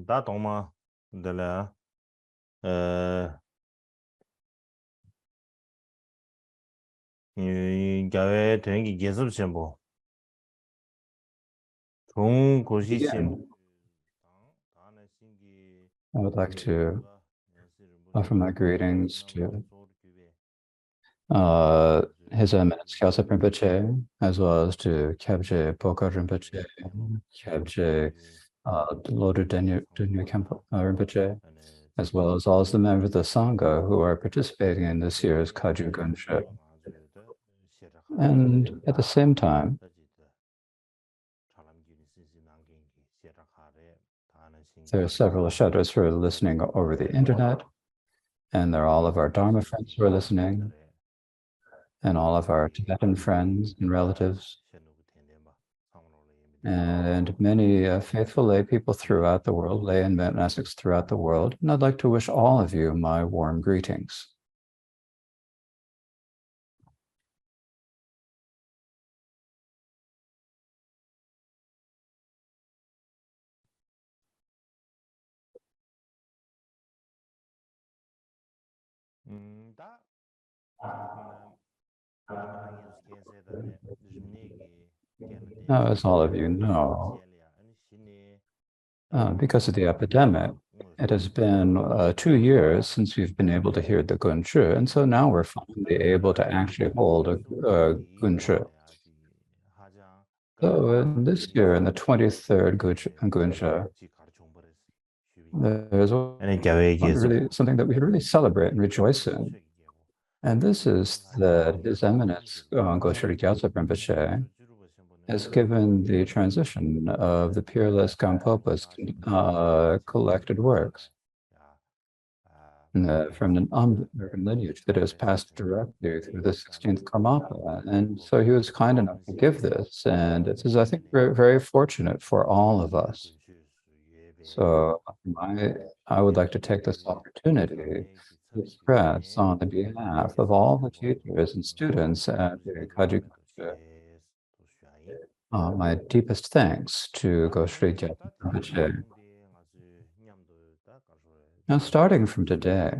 đã懂吗？对了，你该团个结束先不？从过去先，Again, I would like to offer my greetings to His Eminence Khyaltse Rinpoche, as well as to Kyabje Poka Rinpoche, Kyabje Lodro Denyu Kempo Rinpoche, as well as all the members of the Sangha who are participating in this year's Kaju Gunsha. And at the same time, there are several shutters who are listening over the internet, and there are all of our Dharma friends who are listening, and all of our Tibetan friends and relatives, and many faithful lay people throughout the world, lay and monastics throughout the world. And I'd like to wish all of you my warm greetings. Now, as all of you know, because of the epidemic, it has been 2 years since we've been able to hear the Gunshu, and so now we're finally able to actually hold a Gunshu. So this year, in the 23rd Gunshu, there's really something that we should really celebrate and rejoice in. And this is that His Eminence Goshri Gyaltse Rinpoche has given the transition of the peerless Gampopa's collected works from an American lineage that has passed directly through the 16th Karmapa. And so he was kind enough to give this. And it is, I think, very, very fortunate for all of us. So I would like to take this opportunity to express on the behalf of all the teachers and students at the Kagyu my deepest thanks to Goshri Gyaltse Rinpoche. Now, starting from today,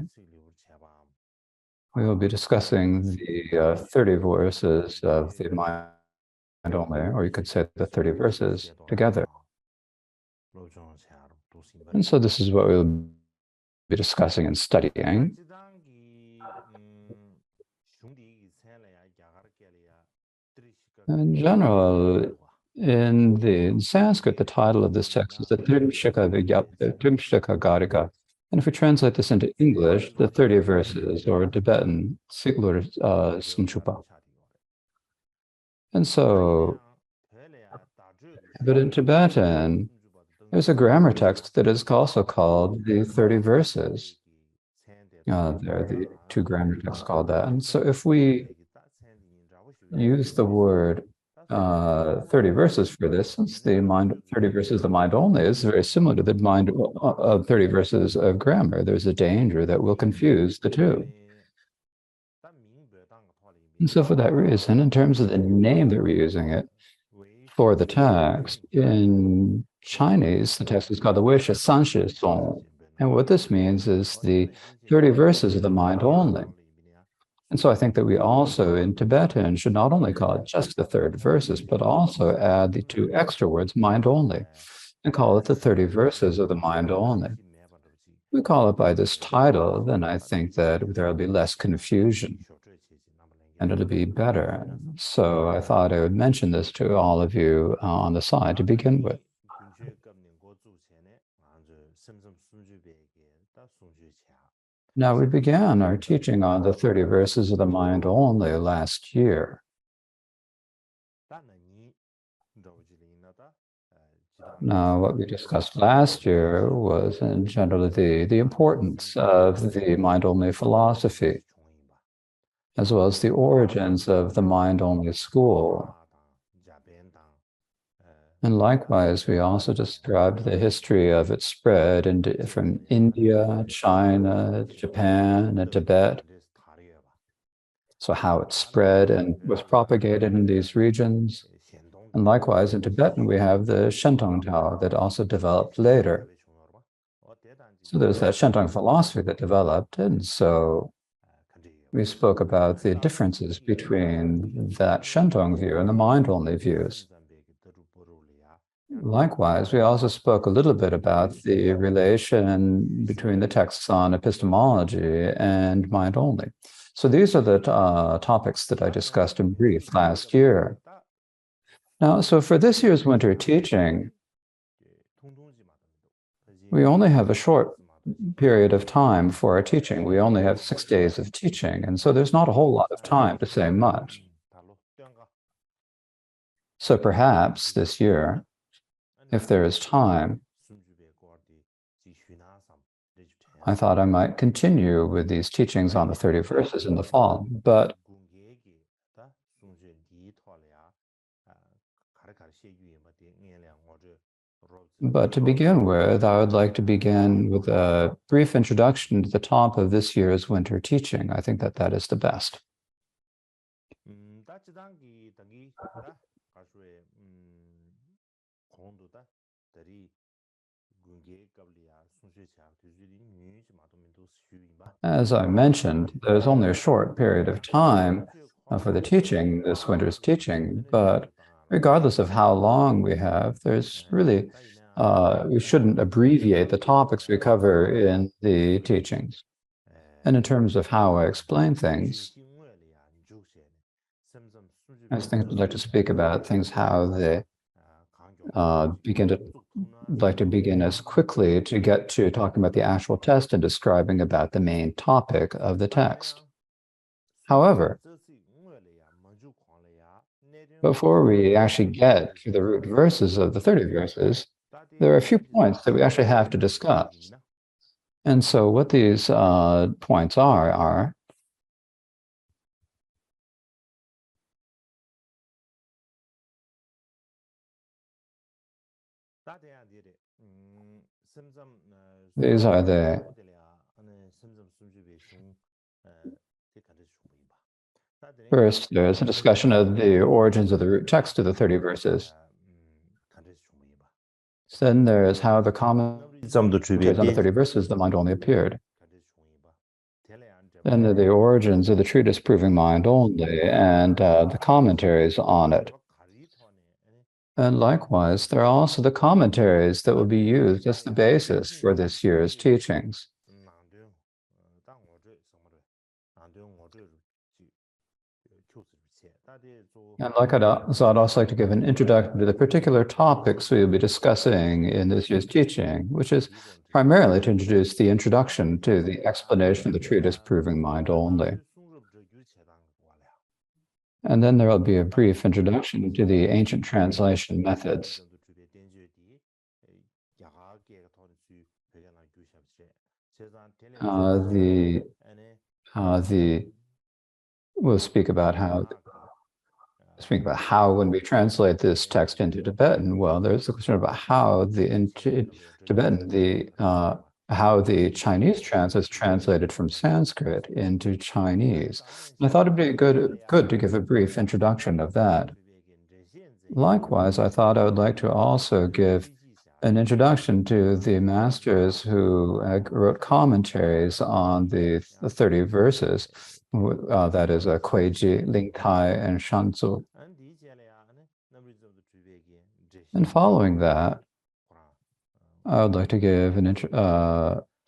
we will be discussing the 30 verses of the Mind Only, or you could say the 30 verses together. And so this is what we'll be discussing and studying. In general, in Sanskrit, the title of this text is the Trimshika Garika. And if we translate this into English, the 30 verses, or Tibetan, Siglur Sumchupa. And so, but in Tibetan, there's a grammar text that is also called the 30 verses. There are the 2 grammar texts called that. And so if we use the word 30 verses for this, since the mind 30 verses the mind only is very similar to the mind of 30 verses of grammar, there's a danger that will confuse the two. And so for that reason, in terms of the name that we're using it for the text, in Chinese, the text is called the Weishe Sanshi Song. And what this means is the 30 verses of the mind only. And so I think that we also in Tibetan should not only call it just the 30 verses, but also add the 2 extra words, mind only, and call it the 30 verses of the mind only. If we call it by this title, then I think that there will be less confusion and it'll be better. So I thought I would mention this to all of you on the side to begin with. Now, we began our teaching on the 30 verses of the mind only last year. Now, what we discussed last year was in general the importance of the mind-only philosophy, as well as the origins of the mind-only school. And likewise, we also described the history of its spread from India, China, Japan, and Tibet. So how it spread and was propagated in these regions. And likewise, in Tibetan, we have the Shentong Tao that also developed later. So there's that Shentong philosophy that developed, and so we spoke about the differences between that Shentong view and the mind-only views. Likewise, we also spoke a little bit about the relation between the texts on epistemology and mind-only. So these are the topics that I discussed in brief last year. Now, so for this year's winter teaching, we only have a short period of time for our teaching. We only have 6 days of teaching, and so there's not a whole lot of time to say much. So perhaps this year, if there is time, I thought I might continue with these teachings on the 30 verses in the fall, but to begin with, I would like to begin with a brief introduction to the top of this year's winter teaching. I think that is the best. As I mentioned, there's only a short period of time for the teaching, this winter's teaching, but regardless of how long we have, there's really, we shouldn't abbreviate the topics we cover in the teachings. And in terms of how I explain things, I think I'd like to speak about things, how they like to begin as quickly to get to talking about the actual text and describing about the main topic of the text. However, before we actually get to the root verses of the 30 verses, there are a few points that we actually have to discuss. And so what these points are these are the first, there's a discussion of the origins of the root text of the 30 verses. Then there's how the commentaries on the 30 verses, the mind only appeared. Then there are the origins of the treatise proving mind only and the commentaries on it. And likewise, there are also the commentaries that will be used as the basis for this year's teachings. And I'd also like to give an introduction to the particular topics we will be discussing in this year's teaching, which is primarily to introduce the introduction to the explanation of the treatise proving mind only. And then there will be a brief introduction to the ancient translation methods. We'll speak about how when we translate this text into Tibetan, well, there's a question about how how the Chinese is translated from Sanskrit into Chinese. And I thought it'd be good to give a brief introduction of that. Likewise, I thought I would like to also give an introduction to the masters who wrote commentaries on the 30 verses. That is Kuiji, Ling Tai, and Shanzu. And following that, I would like to give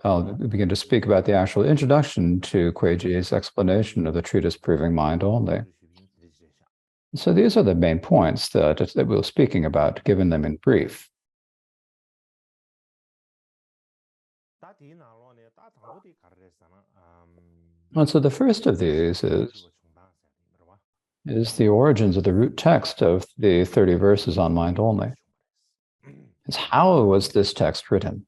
I'll begin to speak about the actual introduction to Kuiji's explanation of the treatise proving mind only. So these are the main points that we were speaking about, given them in brief. And so the first of these is the origins of the root text of the 30 verses on mind only. It's how was this text written?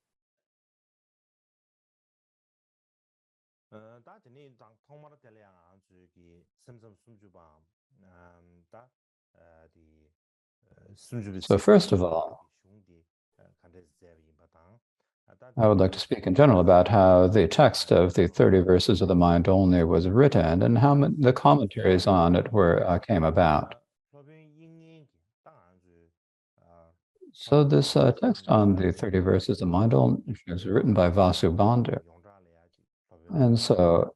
So first of all, I would like to speak in general about how the text of the 30 verses of the mind only was written and how the commentaries on it came about. So this text on the 30 verses of Mind Only is written by Vasubandhu. And so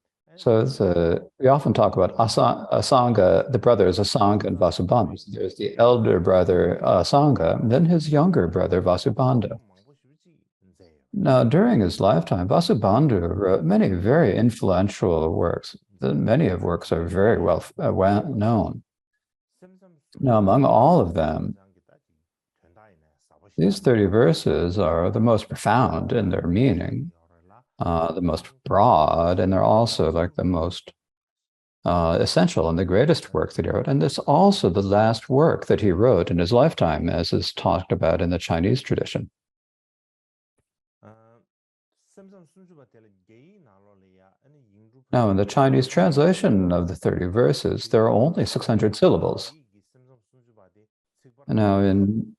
we often talk about Asanga, the brothers Asanga and Vasubandhu. So there's the elder brother Asanga, and then his younger brother Vasubandhu. Now, during his lifetime, Vasubandhu wrote many very influential works. Many of works are very well known. Now, among all of them, these 30 verses are the most profound in their meaning, the most broad, and they're also like the most essential and the greatest work that he wrote. And this also the last work that he wrote in his lifetime, as is talked about in the Chinese tradition. Now, in the Chinese translation of the 30 verses, there are only 600 syllables. Now, in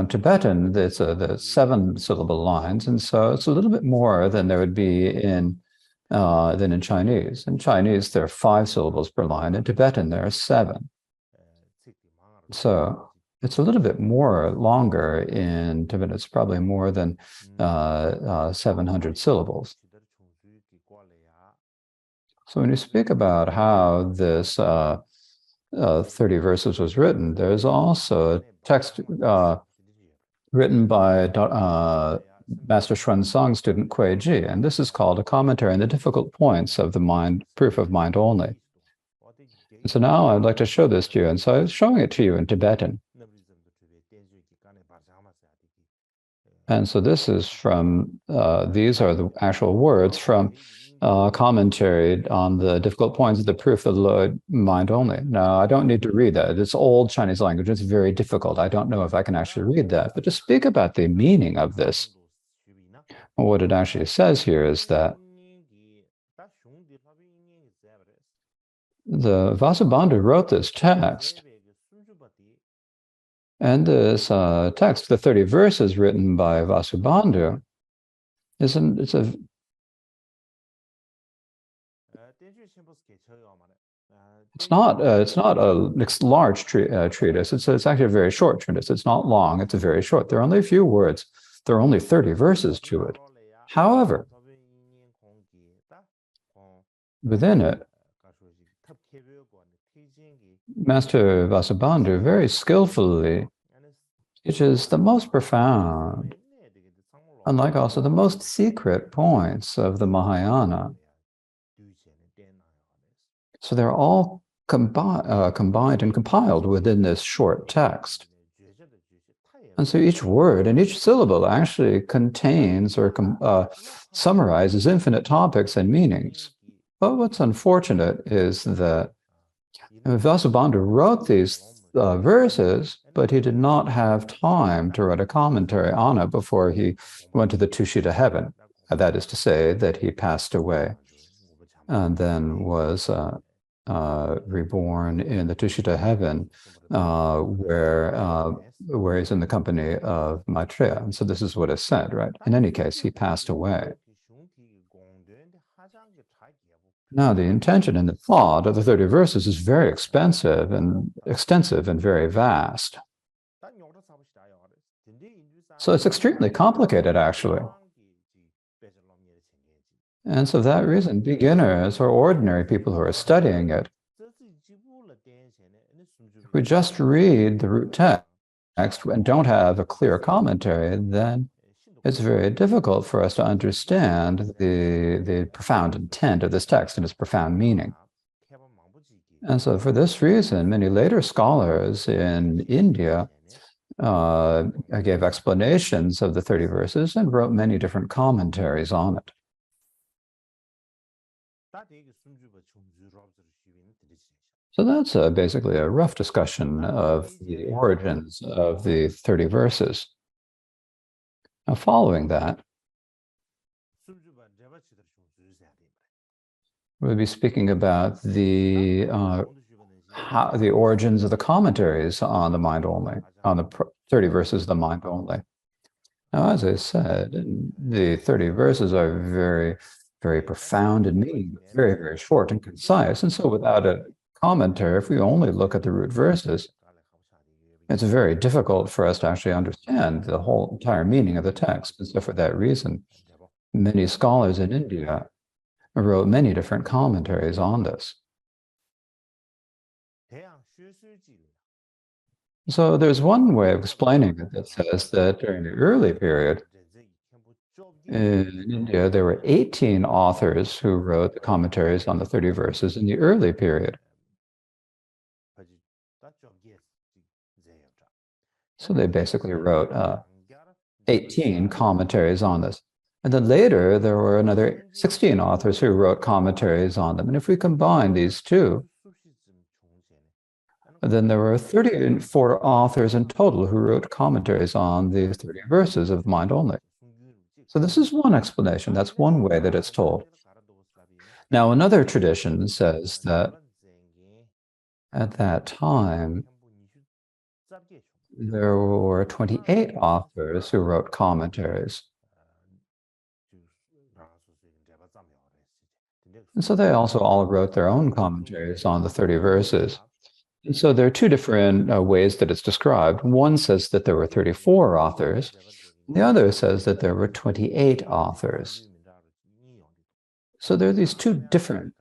Tibetan, it's the 7-syllable lines, and so it's a little bit more than there would be than in Chinese. In Chinese, there are 5 syllables per line. In Tibetan, there are 7. So it's a little bit more longer in Tibetan. It's probably more than 700 syllables. So when you speak about how this 30 verses was written, there's also a text written by Master Xuanzang's student Kui Ji, and this is called a commentary on the difficult points of the mind, proof of mind only. And so now I'd like to show this to you, and so I was showing it to you in Tibetan. And so this is from, these are the actual words from commentary on the difficult points of the proof of the mind only. Now, I don't need to read that. It's old Chinese language. It's very difficult. I don't know if I can actually read that. But to speak about the meaning of this, what it actually says here is that the Vasubandhu wrote this text, and this text, the 30 verses written by Vasubandhu, it's not a large treatise. It's actually a very short treatise. It's not long. It's very short. There are only a few words. There are only 30 verses to it. However, within it, Master Vasubandhu very skillfully teaches the most profound, and like also the most secret points of the Mahayana. So they're all combined and compiled within this short text. And so each word and each syllable actually contains or summarizes infinite topics and meanings. But what's unfortunate is that Vasubandhu wrote these verses, but he did not have time to write a commentary on it before he went to the Tushita heaven. That is to say that he passed away and then was reborn in the Tushita heaven, where he's in the company of Maitreya. And so this is what is said, right? In any case, he passed away. Now, the intention and the thought of the 30 verses is very extensive and very vast. So it's extremely complicated, actually. And so for that reason, beginners or ordinary people who are studying it, if we just read the root text and don't have a clear commentary, then it's very difficult for us to understand the profound intent of this text and its profound meaning. And so for this reason, many later scholars in India gave explanations of the 30 verses and wrote many different commentaries on it. So that's basically a rough discussion of the origins of the 30 verses. Now, following that, we'll be speaking about the origins of the commentaries on the mind only, on the 30 verses of the mind only. Now, as I said, the 30 verses are very, very profound in meaning, very, very short and concise. And so without a commentary, if we only look at the root verses, it's very difficult for us to actually understand the whole entire meaning of the text. And so for that reason, many scholars in India wrote many different commentaries on this. So there's one way of explaining it that says that during the early period in India, there were 18 authors who wrote the commentaries on the 30 verses in the early period. So they basically wrote 18 commentaries on this. And then later, there were another 16 authors who wrote commentaries on them. And if we combine these two, then there were 34 authors in total who wrote commentaries on the 30 verses of Mind Only. So this is one explanation. That's one way that it's told. Now, another tradition says that at that time, there were 28 authors who wrote commentaries. And so they also all wrote their own commentaries on the 30 verses. And so there are two different ways that it's described. One says that there were 34 authors. The other says that there were 28 authors. So there are these two different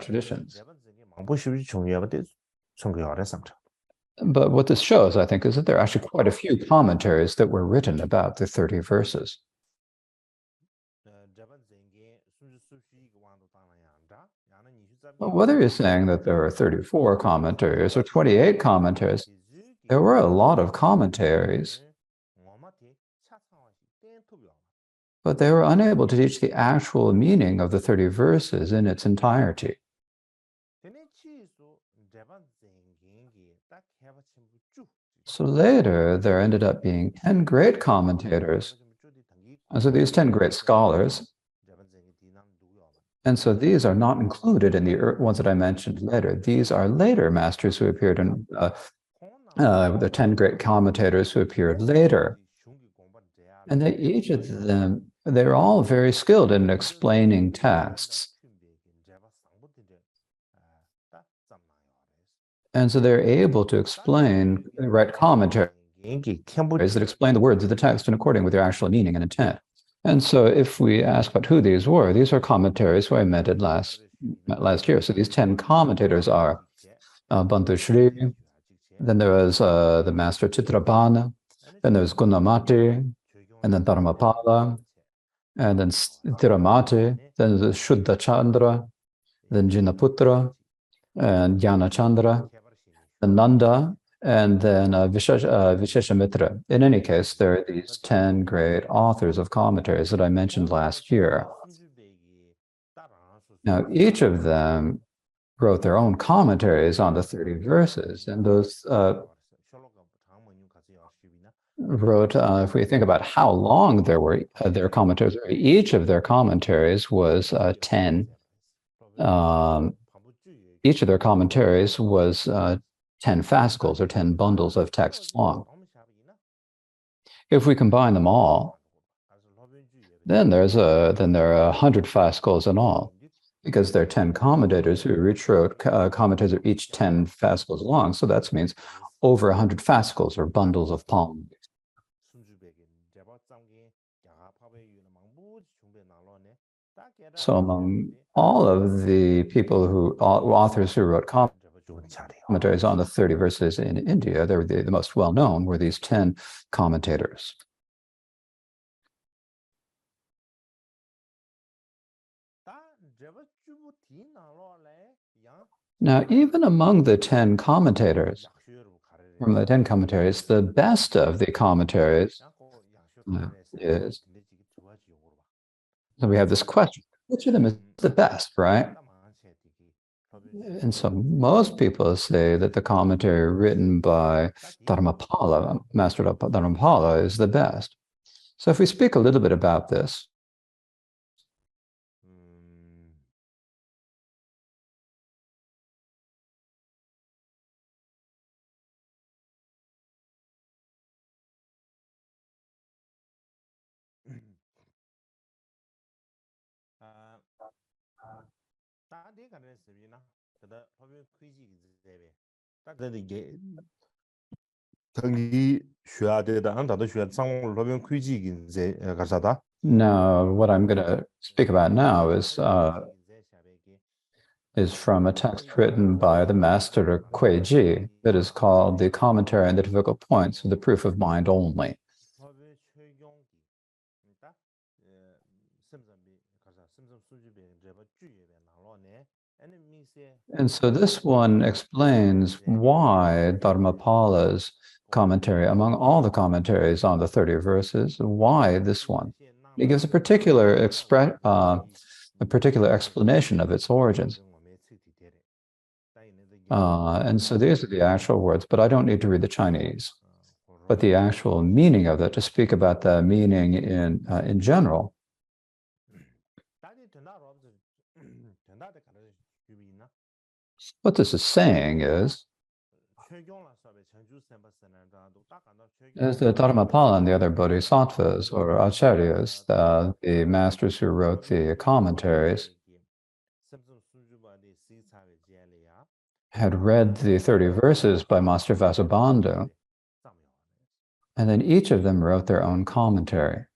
traditions. But what this shows, I think, is that there are actually quite a few commentaries that were written about the 30 verses. Well, whether you're saying that there are 34 commentaries or 28 commentaries, there were a lot of commentaries, but they were unable to teach the actual meaning of the 30 verses in its entirety. So later, there ended up being 10 great commentators. And so these 10 great scholars, and so these are not included in the ones that I mentioned later. These are later masters who appeared in the 10 great commentators who appeared later. And each of them, they're all very skilled in explaining texts. And so they're able to explain, write commentaries that explain the words of the text in accordance with their actual meaning and intent. And so if we ask about who these are commentaries who I met last year. So these 10 commentators are Bantu Shri, then there was the master Chitrabhana, then there's Gunamati, and then Dharmapala, and then Tiramati, then there's Shuddha Chandra, then Jinaputra, and Jnana Chandra, and Nanda, and then Visheshamitra. In any case, there are these 10 great authors of commentaries that I mentioned last year. Now, each of them wrote their own commentaries on the 30 verses, and those wrote, if we think about how long there were their commentaries, each of their commentaries was 10. Each of their commentaries was 10 fascicles or 10 bundles of texts long. If we combine them all, then there are 100 fascicles in all, because there are 10 commentators who each wrote commentaries of each 10 fascicles long. So that means over 100 fascicles or bundles of palm. So among all of the authors who wrote commentaries on the 30 verses in India, they were the most well-known were these 10 commentators. Now, even among the 10 commentators, the best of the commentaries is, so we have this question, which of them is the best, right? And so most people say that the commentary written by Dharmapala, Master Dharmapala, is the best. So if we speak a little bit about this, 당기 쉬어야 되다. 나도 쉬어 상황을 보면 규칙이 이제 가사다. Now, what I'm going to speak about now is from a text written by the master Kuei-ji that is called The Commentary on the Difficult Points of the Proof of Mind Only. And so this one explains why Dharmapala's commentary, among all the commentaries on the 30 verses, why this one. It gives a particular explanation of its origins. And so these are the actual words, but I don't need to read the Chinese. But the actual meaning of it, to speak about the meaning in general. What this is saying is the Dharmapala and the other bodhisattvas or acharyas, the masters who wrote the commentaries, had read the 30 verses by Master Vasubandhu, and then each of them wrote their own commentary.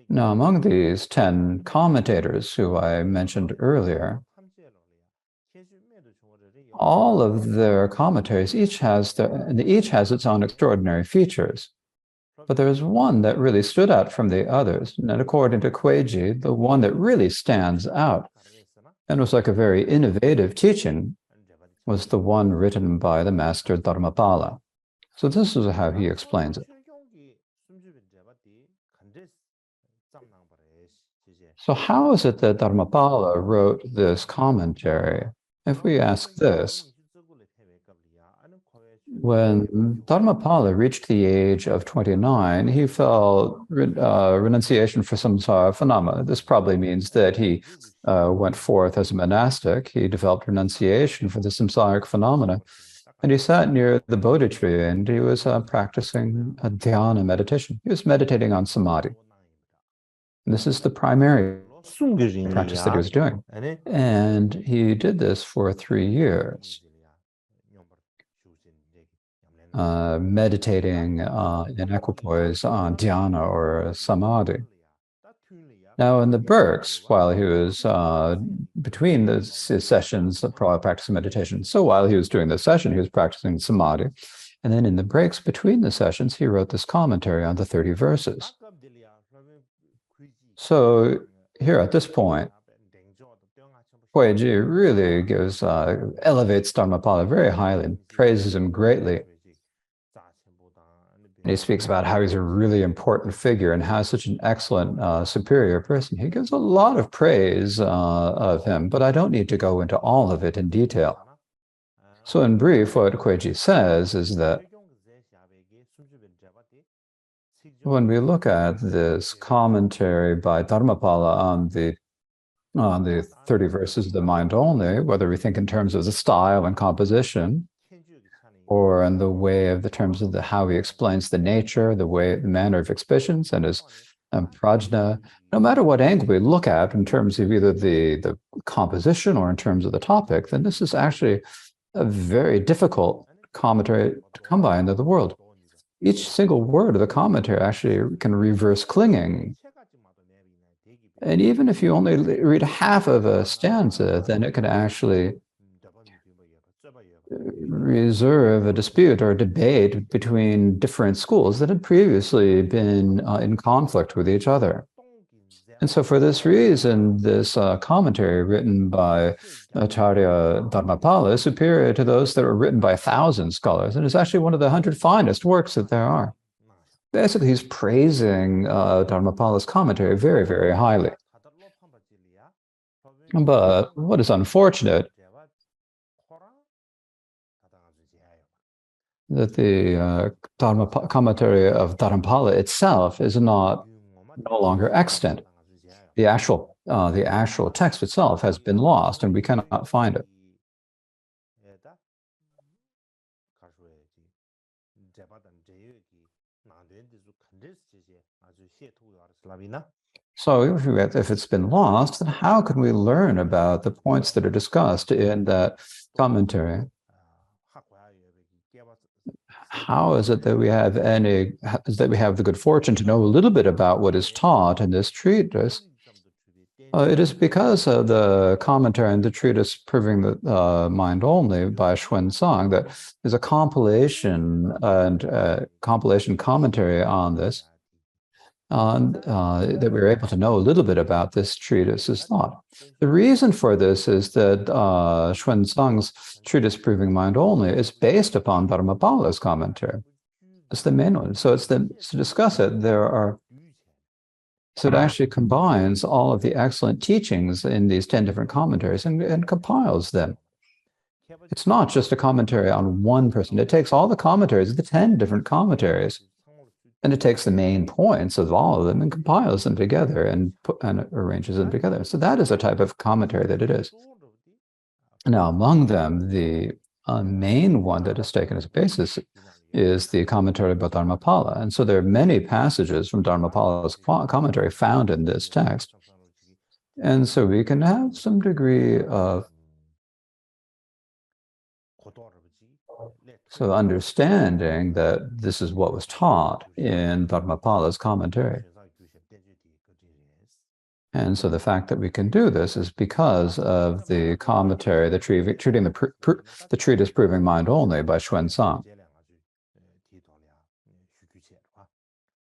Now, among these 10 commentators who I mentioned earlier, all of their commentaries, each has its own extraordinary features. But there is one that really stood out from the others, and according to Kuei-ji, the one that really stands out and was like a very innovative teaching was the one written by the master Dharmapala. So this is how he explains it. So how is it that Dharmapala wrote this commentary? If we ask this, when Dharmapala reached the age of 29, he felt renunciation for samsara phenomena. This probably means that he went forth as a monastic. He developed renunciation for the samsaric phenomena. And he sat near the Bodhi tree and he was practicing a dhyana meditation. He was meditating on samadhi. And this is the primary practice that he was doing. And he did this for 3 years. Meditating in equipoise on dhyana or samadhi. Now, in the Berks, while he was between the sessions of practicing meditation, so while he was doing the session, he was practicing samadhi. And then in the breaks between the sessions, he wrote this commentary on the 30 verses. So here at this point, Kuei-ji really elevates Dharmapala very highly and praises him greatly. And he speaks about how he's a really important figure and how he's such an excellent superior person. He gives a lot of praise of him, but I don't need to go into all of it in detail. So in brief, what Kuei-ji says is that when we look at this commentary by Dharmapala on the 30 verses of the mind only, whether we think in terms of the style and composition, or in the way of the terms of how he explains the nature, the manner of expressions, and his prajna. No matter what angle we look at in terms of either the composition or in terms of the topic, then this is actually a very difficult commentary to come by in the world. Each single word of the commentary actually can reverse clinging. And even if you only read half of a stanza, then it can actually reserve a dispute or a debate between different schools that had previously been in conflict with each other. And so for this reason, this commentary written by Acharya Dharmapala is superior to those that were written by 1,000 scholars, and is actually one of the 100 finest works that there are. Basically, he's praising Dharmapala's commentary very, very highly. But what is unfortunate that the commentary of Dharmapala itself is no longer extant. The actual text itself has been lost, and we cannot find it. So if it's been lost, then how can we learn about the points that are discussed in that commentary? How is it that we have the good fortune to know a little bit about what is taught in this treatise? It is because of the commentary on the treatise Proving the Mind Only by Xuanzang that is a compilation and compilation commentary on this, that we were able to know a little bit about this treatise's thought. The reason for this is that Xuanzang's treatise Proving Mind Only is based upon Dharmapala's commentary. It's the main one. So to discuss it, so it actually combines all of the excellent teachings in these 10 different commentaries and compiles them. It's not just a commentary on one person. It takes all the commentaries, the 10 different commentaries, and it takes the main points of all of them and compiles them together and arranges them together. So that is a type of commentary that it is. Now, among them, the main one that is taken as a basis is the commentary about Dharmapala. And so there are many passages from Dharmapala's commentary found in this text. And so we can have some degree of understanding that this is what was taught in Dharmapala's commentary. And so the fact that we can do this is because of the commentary, the treatise Proving Mind Only by Xuanzang.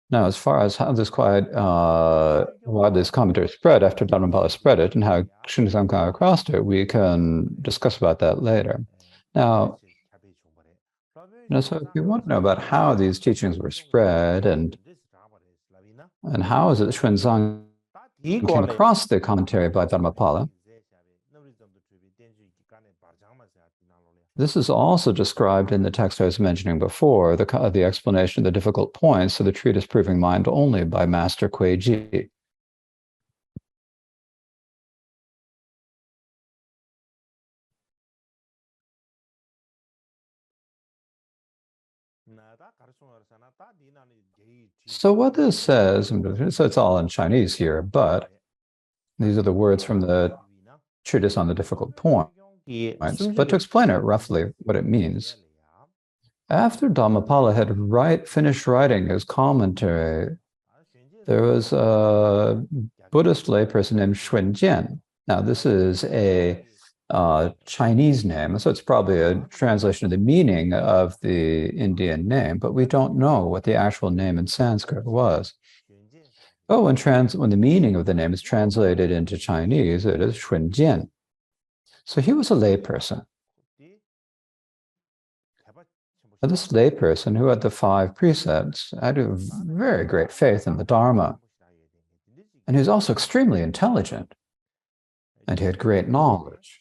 Now, as far as how this why this commentary spread after Dharmapala spread it and how Xuanzang got across it, we can discuss about that later. Now, so if you want to know about how these teachings were spread and how is it that Xuanzang came across the commentary by Dharmapala, this is also described in the text I was mentioning before, the explanation of the difficult points of the treatise Proving Mind Only by Master Kuei-ji. So what this says, so it's all in Chinese here, but these are the words from the treatise on the difficult points. But to explain it roughly, what it means, after Dharmapala had finished writing his commentary, there was a Buddhist layperson named Xuanjian. Now, this is a Chinese name, so it's probably a translation of the meaning of the Indian name, but we don't know what the actual name in Sanskrit was. Oh, when the meaning of the name is translated into Chinese, it is Xuanjian. So he was a layperson. This layperson who had the 5 precepts had a very great faith in the Dharma. And he was also extremely intelligent. And he had great knowledge.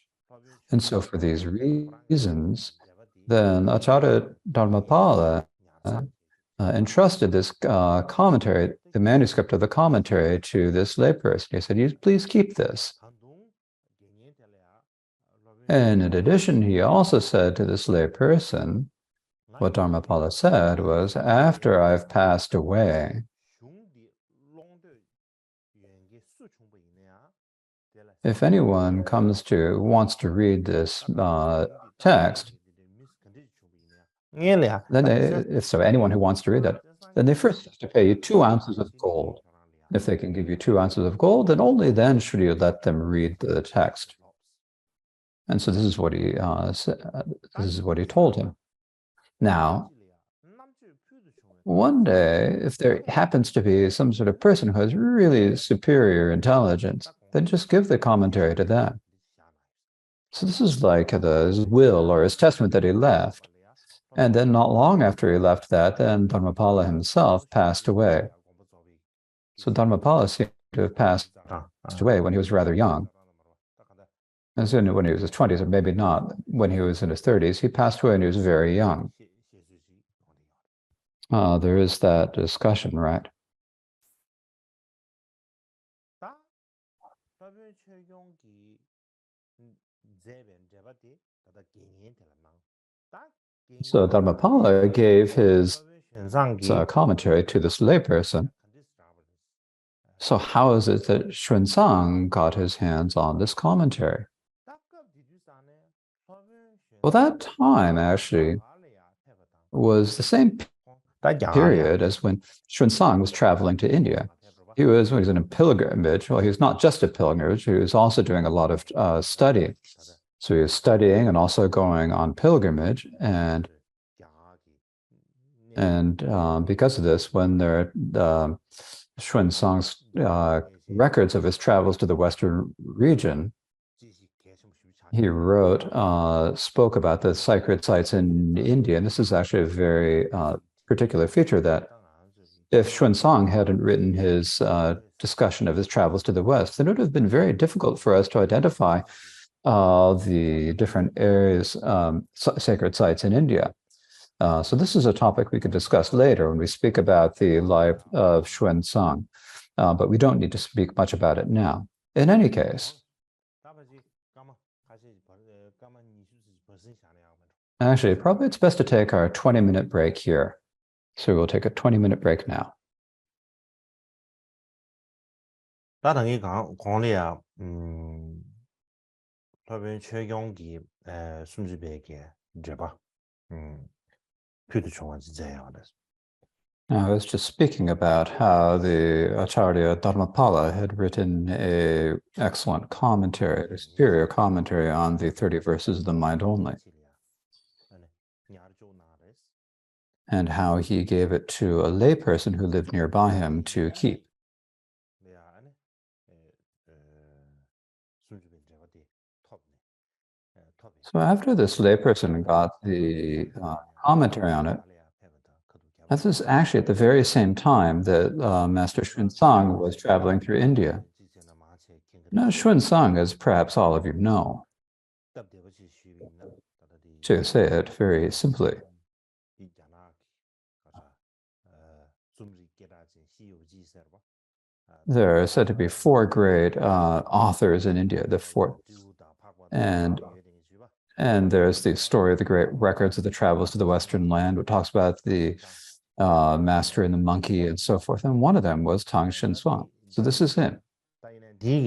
And so for these reasons, then Acharya Dharmapala entrusted this commentary, the manuscript of the commentary, to this layperson. He said, please keep this. And in addition, he also said to this layperson, what Dharmapala said was, after I've passed away, if anyone wants to read this text, then anyone who wants to read that, then they first have to pay you 2 ounces of gold. If they can give you 2 ounces of gold, then only then should you let them read the text. And so this is what he told him. Now, one day, if there happens to be some sort of person who has really superior intelligence, then just give the commentary to them. So this is like his will or his testament that he left. And then not long after he left that, then Dharmapala himself passed away. So Dharmapala seemed to have passed away when he was rather young. And so when he was in his 20s, or maybe not, when he was in his 30s, he passed away when he was very young. There is that discussion, right? So Dharmapala gave his commentary to this layperson. So how is it that Xuanzang got his hands on this commentary? Well, that time actually was the same period as when Xuanzang was traveling to India. He was in a pilgrimage. Well, he was not just a pilgrimage, he was also doing a lot of study. So he was studying and also going on pilgrimage. And because of this, when Xuanzang's records of his travels to the Western region, he spoke about the sacred sites in India. And this is actually a very particular feature that if Xuanzang hadn't written his discussion of his travels to the West, then it would have been very difficult for us to identify the different areas, sacred sites in India. So this is a topic we could discuss later when we speak about the life of Xuanzang, but we don't need to speak much about it now. In any case, actually, probably it's best to take our 20-minute break here. So we'll take a 20-minute break now. 那等於講你啊，特別缺氧嘅，甚至別嘅，對吧？佢哋情況是這樣的。Now, I was just speaking about how the Acharya Dharmapala had written an excellent commentary, a superior commentary on the 30 verses of the mind only, and how he gave it to a layperson who lived nearby him to keep. So after this layperson got the commentary on it, this is actually at the very same time that Master Xuanzang was traveling through India. Now, Xuanzang, as perhaps all of you know, to say it very simply, there are said to be 4 great authors in India, the 4. And there's the story of the great records of the travels to the Western land, which talks about the master and the monkey and so forth. And one of them was Tang Xuanzang. So this is him.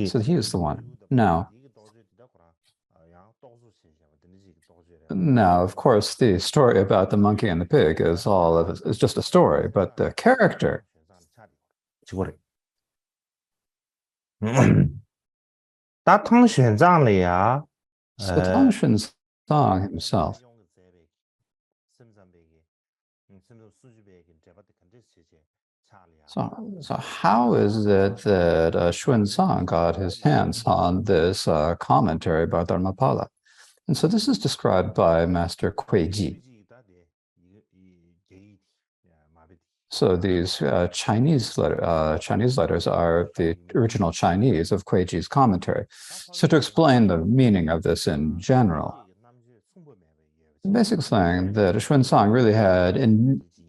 So he is the one. Now, of course, the story about the monkey and the pig is just a story, but the character. So Tang Xuanzang himself. So how is it that Xuanzang got his hands on this commentary by Dharmapala? And so this is described by Master Kuiji. So these Chinese letters are the original Chinese of Kuiji's commentary. So to explain the meaning of this in general, basically saying that Xuanzang really had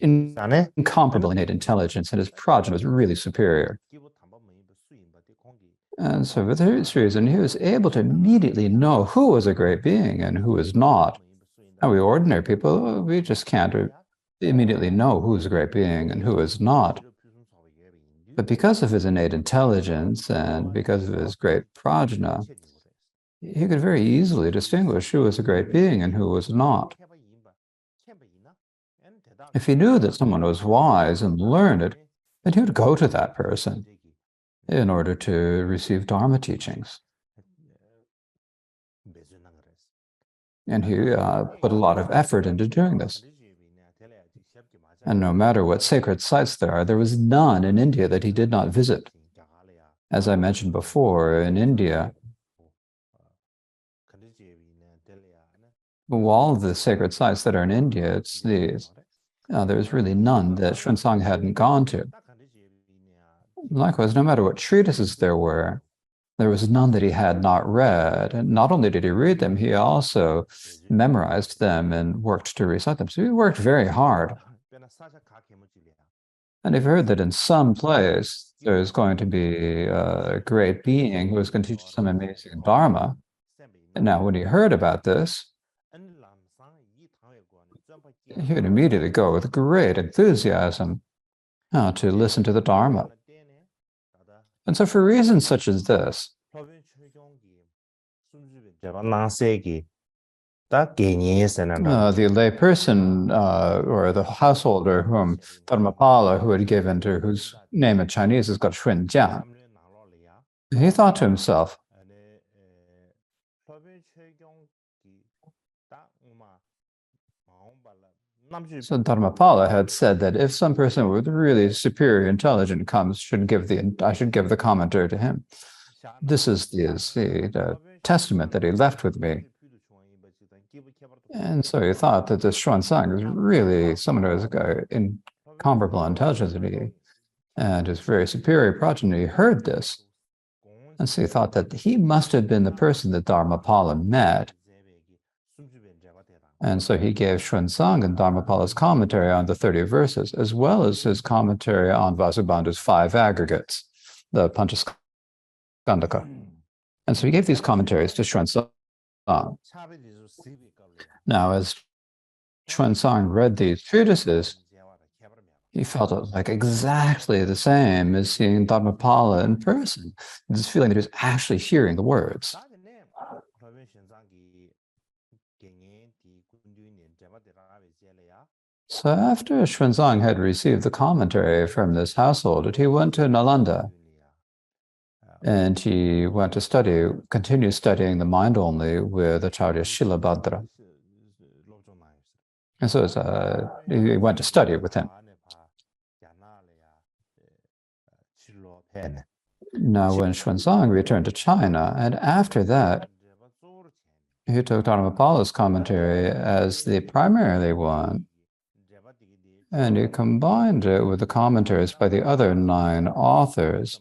incomparable innate intelligence, and his progeny was really superior. And so for this reason, he was able to immediately know who was a great being and who was not. And we ordinary people, we just can't immediately know who's a great being and who is not. But because of his innate intelligence and because of his great progeny, he could very easily distinguish who was a great being and who was not. If he knew that someone was wise and learned, then he would go to that person in order to receive Dharma teachings. And he put a lot of effort into doing this. And no matter what sacred sites there was none in India that he did not visit. As I mentioned before, in India, all of the sacred sites that are in India, there's really none that Xuanzang hadn't gone to. Likewise, no matter what treatises there was none that he had not read. And not only did he read them, he also memorized them and worked to recite them. So he worked very hard. And if you heard that in some place there's going to be a great being who is going to teach some amazing Dharma, and now when he heard about this, he would immediately go with great enthusiasm to listen to the Dharma. And so for reasons such as this, the lay person or the householder whom Dharmapala, who had given to whose name in Chinese is called Shun Jiang, he thought to himself, so Dharmapala had said that if some person with really superior intelligence comes, I should give the commentary to him. This is the testament that he left with me. And so he thought that this Xuanzang was really someone who has incomparable intelligence, and his very superior progeny heard this. And so he thought that he must have been the person that Dharmapala met. And so he gave Xuanzang and Dharmapala's commentary on the 30 verses, as well as his commentary on Vasubandhu's 5 aggregates, the Panchaskandaka. And so he gave these commentaries to Xuanzang. Now, as Xuanzang read these treatises, he felt it like exactly the same as seeing Dharmapala in person. This feeling that he was actually hearing the words. So after Xuanzang had received the commentary from this household, he went to Nalanda, and he went to continue studying the mind only with Acharya Shilabhadra. And so he went to study with him. Now, when Xuanzang returned to China, and after that, he took Dharmapala's commentary as the primary one, and he combined it with the commentaries by the other 9 authors.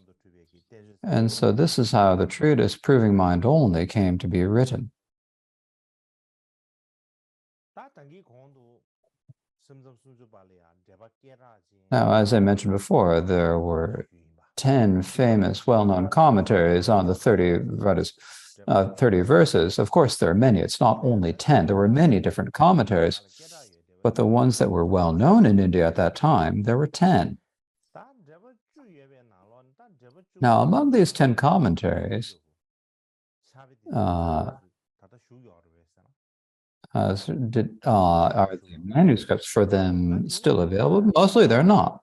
And so this is how the treatise Proving Mind Only came to be written. Now, as I mentioned before, there were 10 famous, well-known commentaries on the 30 verses. Of course, there are many. It's not only 10. There were many different commentaries, but the ones that were well-known in India at that time, there were 10. Now, among these 10 commentaries, are the manuscripts for them still available? Mostly they're not.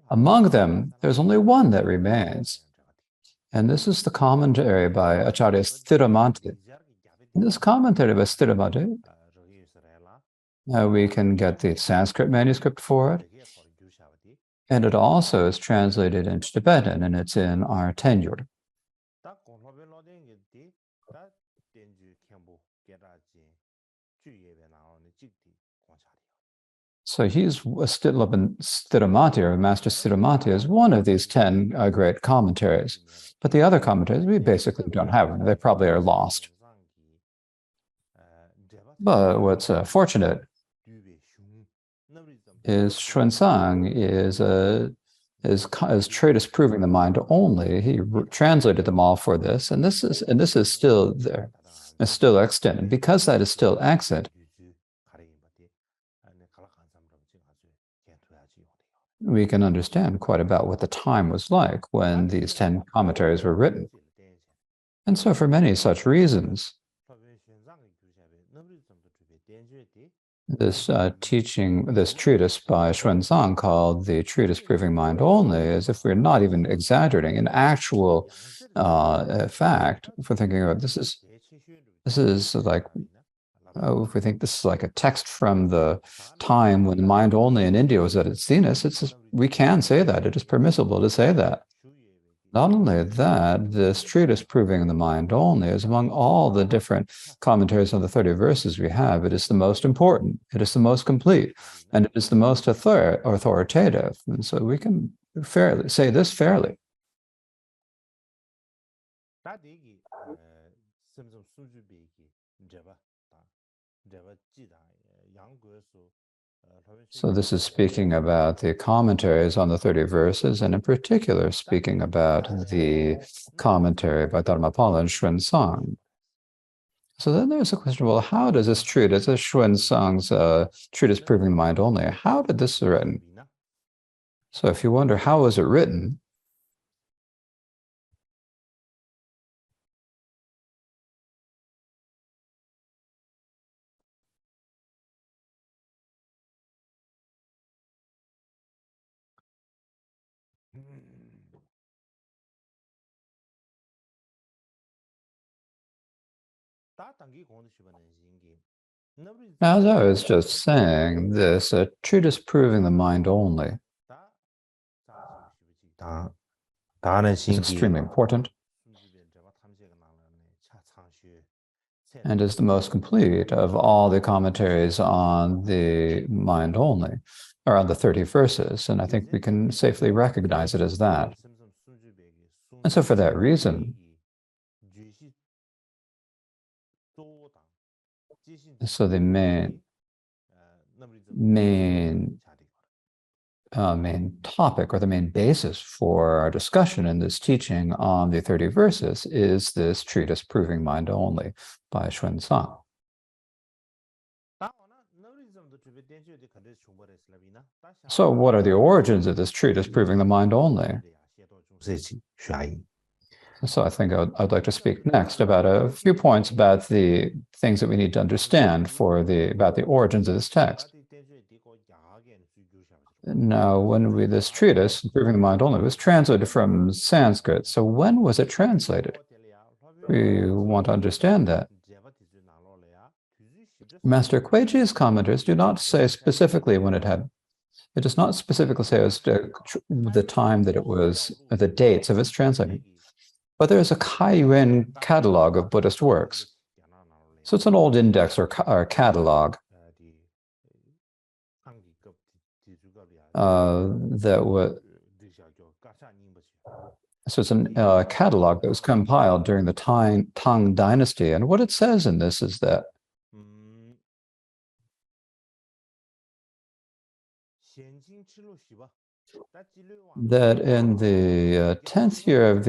Among them, there's only one that remains, and this is the commentary by Acharya Sthiramati. In this commentary by Sthiramati, we can get the Sanskrit manuscript for it, and it also is translated into Tibetan, and it's in our tenure. So he's Sthiramati, or Master Sthiramati, is one of these 10 great commentaries. But the other commentaries, we basically don't have them. They probably are lost. But what's fortunate is Xuanzang is treatise Proving the Mind Only. He translated them all for this, and this is still there. It's still extant. And because that is still extant, we can understand quite about what the time was like when these 10 commentaries were written. And so for many such reasons, this treatise by Xuanzang called the Treatise Proving Mind Only, as if we're not even exaggerating, an actual fact, if we're thinking about this is like, if we think this is like a text from the time when Mind Only in India was at its zenith, we can say that. It is permissible to say that. Not only that, this treatise Proving the Mind Only is among all the different commentaries on the 30 verses we have. It is the most important, it is the most complete, and it is the most authoritative. And so we can fairly say this fairly. So this is speaking about the commentaries on the 30 verses, and in particular speaking about the commentary by Dharmapala and Xuanzang. So then there's a question, well, how does this treatise, this Xuanzang's treatise Proving the Mind Only, how did this written? So if you wonder how was it written, Now, as I was just saying, this a treatise proving the mind only is extremely important and is the most complete of all the commentaries on the mind only, or on the 30 verses, and I think we can safely recognize it as that. And so for that reason, so the main topic or the main basis for our discussion in this teaching on the 30 verses is this treatise proving mind only by Xuanzang. So what are the origins of this treatise proving the mind only? So I think I'd like to speak next about a few points about the things that we need to understand about the origins of this text. Now, when this treatise, Proving the Mind Only, was translated from Sanskrit, so when was it translated? We want to understand that. Master Kuei-ji's commenters do not say specifically when it does not specifically say as to the time that it was, the dates of its translating. But there is a Kaiyuan catalog of Buddhist works. So it's an old index or catalog so it's a catalog that was compiled during the Tang Dynasty. And what it says in this is that in the 10th year of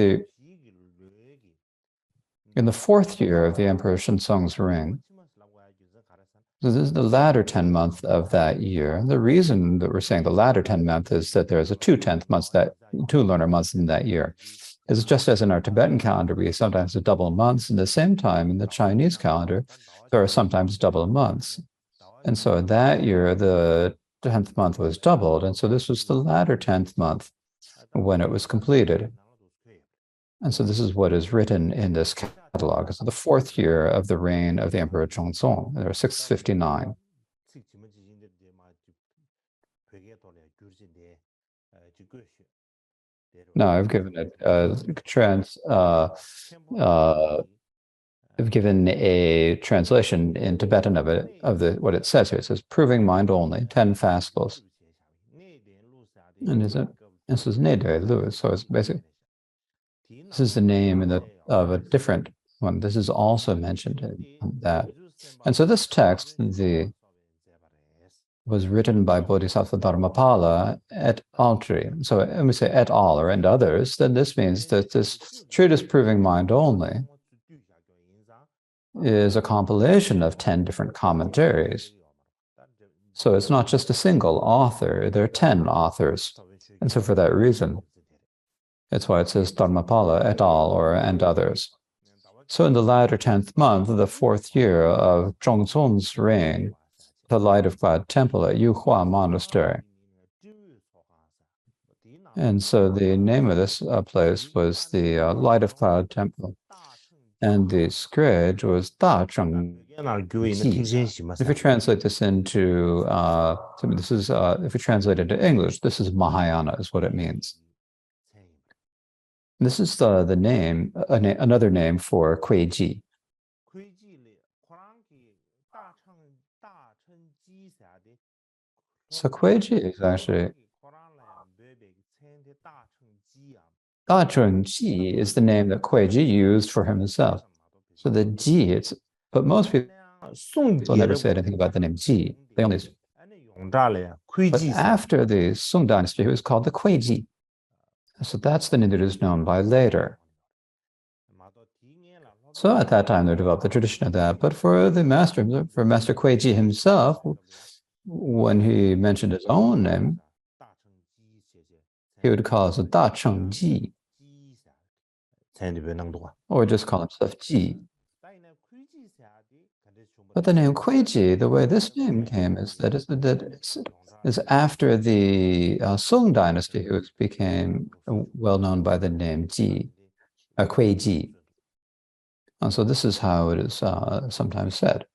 in the 4th year of the Emperor Shenzong's reign, so this is the latter 10th month of that year. The reason that we're saying the latter 10th month is that there's a 2/10 months, two lunar months in that year. It's just as in our Tibetan calendar, we sometimes have double months. In the same time, in the Chinese calendar, there are sometimes double months. And so that year, the 10th month was doubled. And so this was the latter 10th month when it was completed. And so this is what is written in this catalog. So the 4th year of the reign of the Emperor Zhongzong. There are 659. Now I've given it I've given a translation in Tibetan of what it says here. It says proving mind only, 10 fascicles. And this is Nede Lu, so it's basically this is the name of a different one. This is also mentioned in that. And so this text was written by Bodhisattva Dharmapala et altri. So when we say et al. Or and others, then this means that this treatise proving mind only is a compilation of 10 different commentaries. So it's not just a single author, there are 10 authors. And so for that reason, that's why it says Dharmapala et al. Or and others. So in the latter 10th month of the 4th year of Zhongzong's reign, the Light of Cloud Temple at Yuhua Monastery. And so the name of this place was the Light of Cloud Temple. And the script was Da Cheng Ji. If you translate this into, if you translate it to English, this is Mahayana, is what it means. This is the name, another name for Kuei-ji. So Kuei-ji is actually Da Cheng Ji is the name that Kuei-ji used for himself. So the Ji, but most people don't ever say anything about the name Ji. They only. But after the Song Dynasty, it was called the Kuei-ji. So that's the name that is known by later. So at that time, they developed the tradition of that. But for Master Kuei-ji himself, when he mentioned his own name, he would call it Da Cheng Ji, or just call himself Ji. But the name Kuei-ji, the way this name came is that is after the Song Dynasty, who became well known by the name Ji, Kuei-ji. And so this is how it is sometimes said.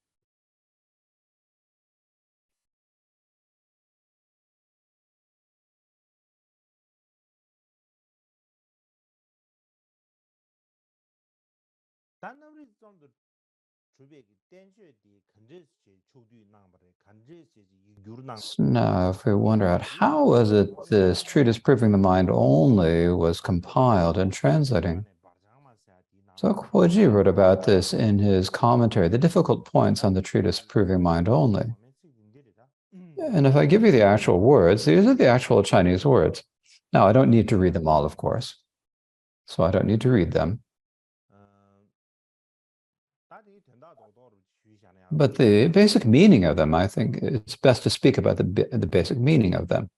So now, if we wonder out how was it this treatise proving the mind only was compiled and translating? So Kuo-ji wrote about this in his commentary, The Difficult Points on the Treatise Proving Mind Only. And if I give you the actual words, these are the actual Chinese words. Now, I don't need to read them all, of course. So I don't need to read them. But the basic meaning of them, I think it's best to speak about the basic meaning of them.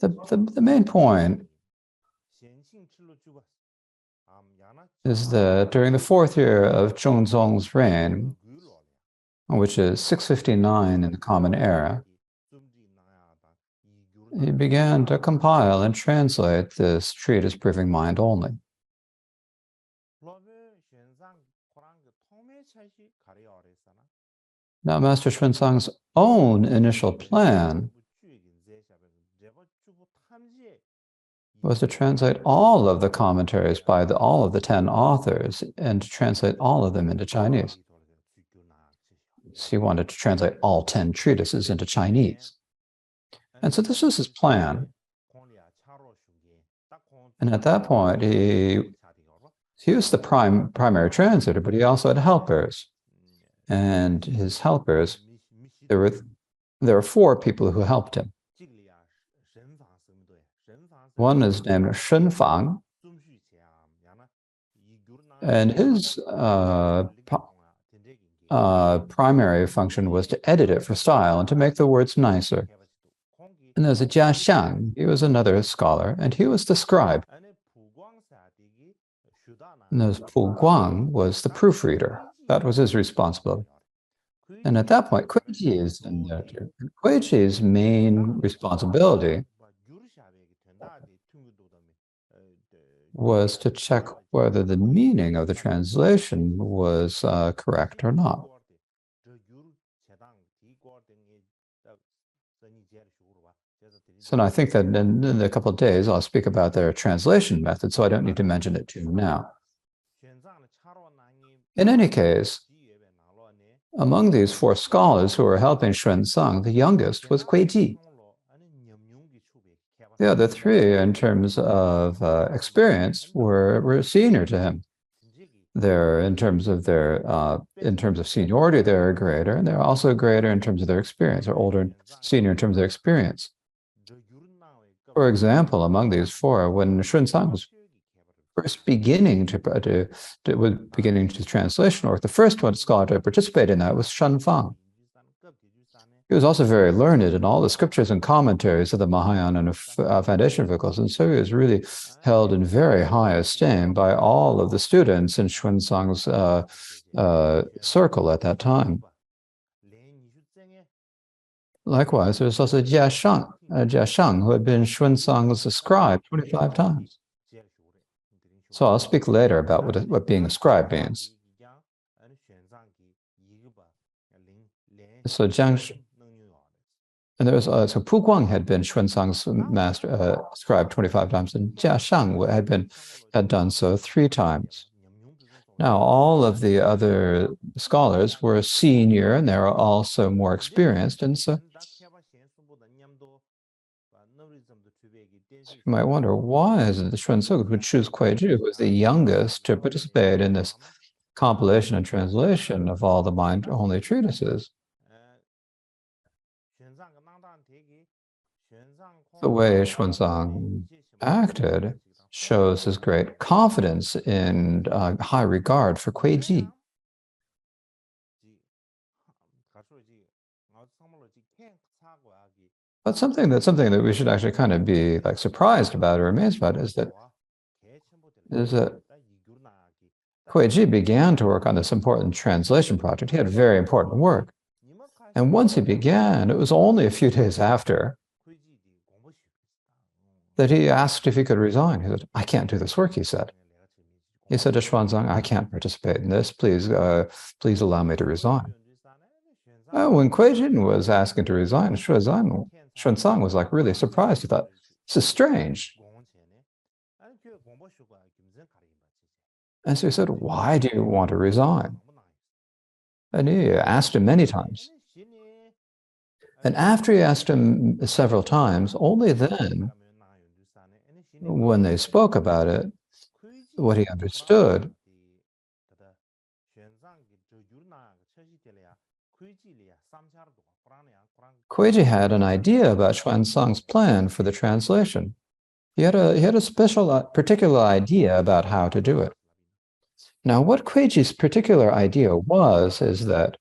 The main point is that during the 4th year of Zhongzong's reign, which is 659 in the Common Era, he began to compile and translate this treatise proving mind only. Now, Master Xuanzang's own initial plan was to translate all of the commentaries by all of the 10 authors and to translate all of them into Chinese. So he wanted to translate all 10 treatises into Chinese. And so this was his plan. And at that point, he was the primary translator, but he also had helpers. And his helpers, there were 4 people who helped him. One is named Shen Fang, and his primary function was to edit it for style and to make the words nicer. And there's a Jia Xiang, he was another scholar, and he was the scribe. And there's Pu Guang was the proofreader. That was his responsibility. And at that point, Kuei-ji's main responsibility was to check whether the meaning of the translation was correct or not. So I think that in a couple of days, I'll speak about their translation method, so I don't need to mention it to you now. In any case, among these 4 scholars who were helping Xuanzang, the youngest was Kuei-ji. The other 3, in terms of experience, were senior to him. They're in terms of seniority, they're greater, and they're also greater in terms of their experience, or older, senior in terms of their experience. For example, among these 4, when Xuanzang was first beginning to translation work, the first one scholar to participate in that was Shen Fang. He was also very learned in all the scriptures and commentaries of the Mahayana and foundation vehicles, and so he was really held in very high esteem by all of the students in Xuanzang's circle at that time. Likewise, there was also Jia Shang, who had been Xuanzang's scribe 25 times. So I'll speak later about what being a scribe means. So and there was so Pu Guang had been Xuanzang's master scribe 25 times, and Jia Shang had done so 3 times. Now, all of the other scholars were senior, and they were also more experienced, and so you might wonder, why is it that Xuanzang would choose Kuei-ji, who was the youngest, to participate in this compilation and translation of all the mind-only treatises? The way Xuanzang acted shows his great confidence and high regard for Kuei-ji. But something that we should actually kind of be like surprised about or amazed about is that Kuei-ji began to work on this important translation project. He had very important work. And once he began, it was only a few days after that he asked if he could resign. He said, I can't do this work, he said. He said to Xuanzang, I can't participate in this. Please allow me to resign. When Kuei-jin was asking to resign, Xuanzang was like really surprised. He thought, this is strange. And so he said, why do you want to resign? And he asked him many times. And after he asked him several times, only then, when they spoke about it, what he understood Kuei-ji had an idea about Xuanzang's plan for the translation. He had a particular idea about how to do it. Now, what Kuei-ji's particular idea is that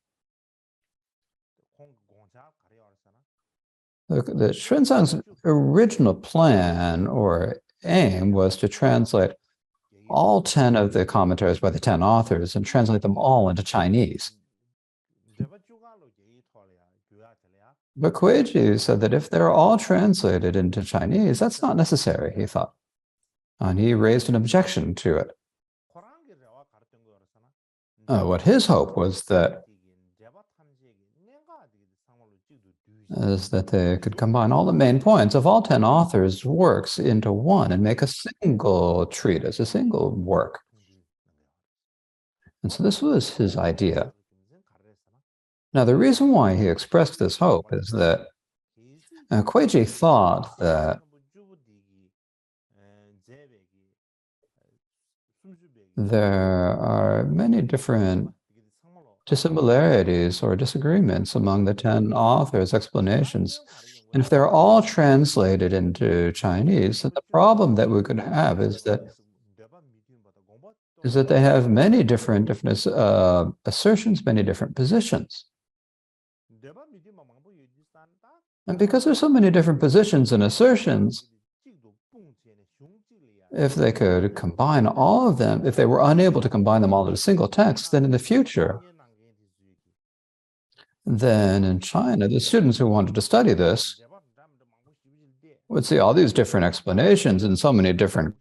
the Xuanzang's original plan or aim was to translate all 10 of the commentaries by the 10 authors and translate them all into Chinese. But Kuei-ji said that if they're all translated into Chinese, that's not necessary, he thought. And he raised an objection to it. What his hope was that they could combine all the main points of all 10 authors' works into one and make a single treatise, a single work. And so this was his idea. Now, the reason why he expressed this hope is that Kuei-ji thought that there are many different dissimilarities or disagreements among the 10 authors' explanations. And if they're all translated into Chinese, then the problem that we could have is that they have many different assertions, many different positions. And because there's so many different positions and assertions, if they could combine all of them, if they were unable to combine them all into a single text, then in the future, then in China, the students who wanted to study this would see all these different explanations and so many different.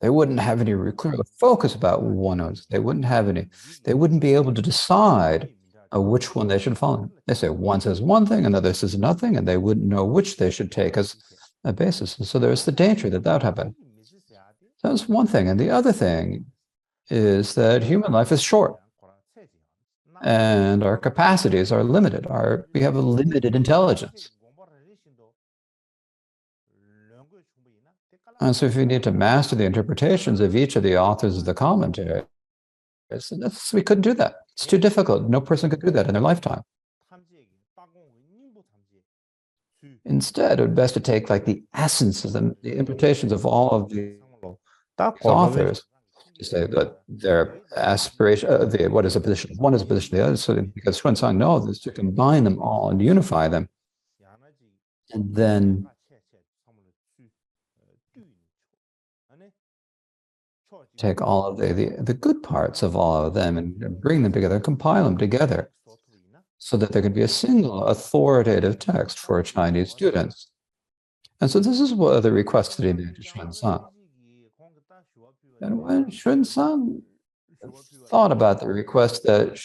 They wouldn't have any clear focus about one. They wouldn't be able to decide which one they should follow. They say one says one thing, another says nothing, and they wouldn't know which they should take as a basis. And so there's the danger that would happen. That's one thing. And the other thing is that human life is short and our capacities are limited. We have a limited intelligence. And so if you need to master the interpretations of each of the authors of the commentary, we couldn't do that. It's too difficult. No person could do that in their lifetime. Instead, it would be best to take like the essences and the interpretations of all of the authors to say that their aspiration, what is a position of one is a position of the other. So because Xuanzang knows is to combine them all and unify them, and then take all of the good parts of all of them and bring them together, compile them together, so that there could be a single authoritative text for Chinese students. And so this is what the request that he made to Xuanzang. And when Xuanzang thought about the request that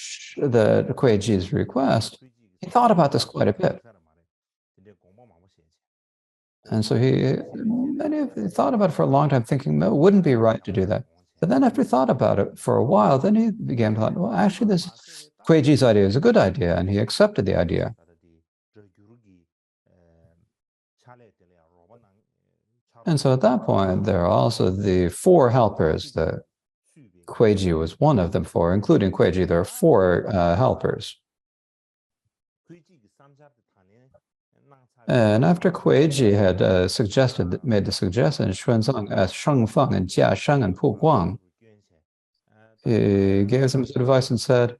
Kuei-ji's request, he thought about this quite a bit. And so he thought about it for a long time, thinking, no, it wouldn't be right to do that. But then after he thought about it for a while, then he began to think, well, actually, this Kuei-ji's idea is a good idea, and he accepted the idea. And so at that point, there are also the 4 helpers that Kuei-ji was one of them for, including Kuei-ji, there are 4 helpers. And after Kuei-ji had made the suggestion, Xuanzang asked Sheng Feng and Jia Sheng and Pu Guang. He gave them advice and said,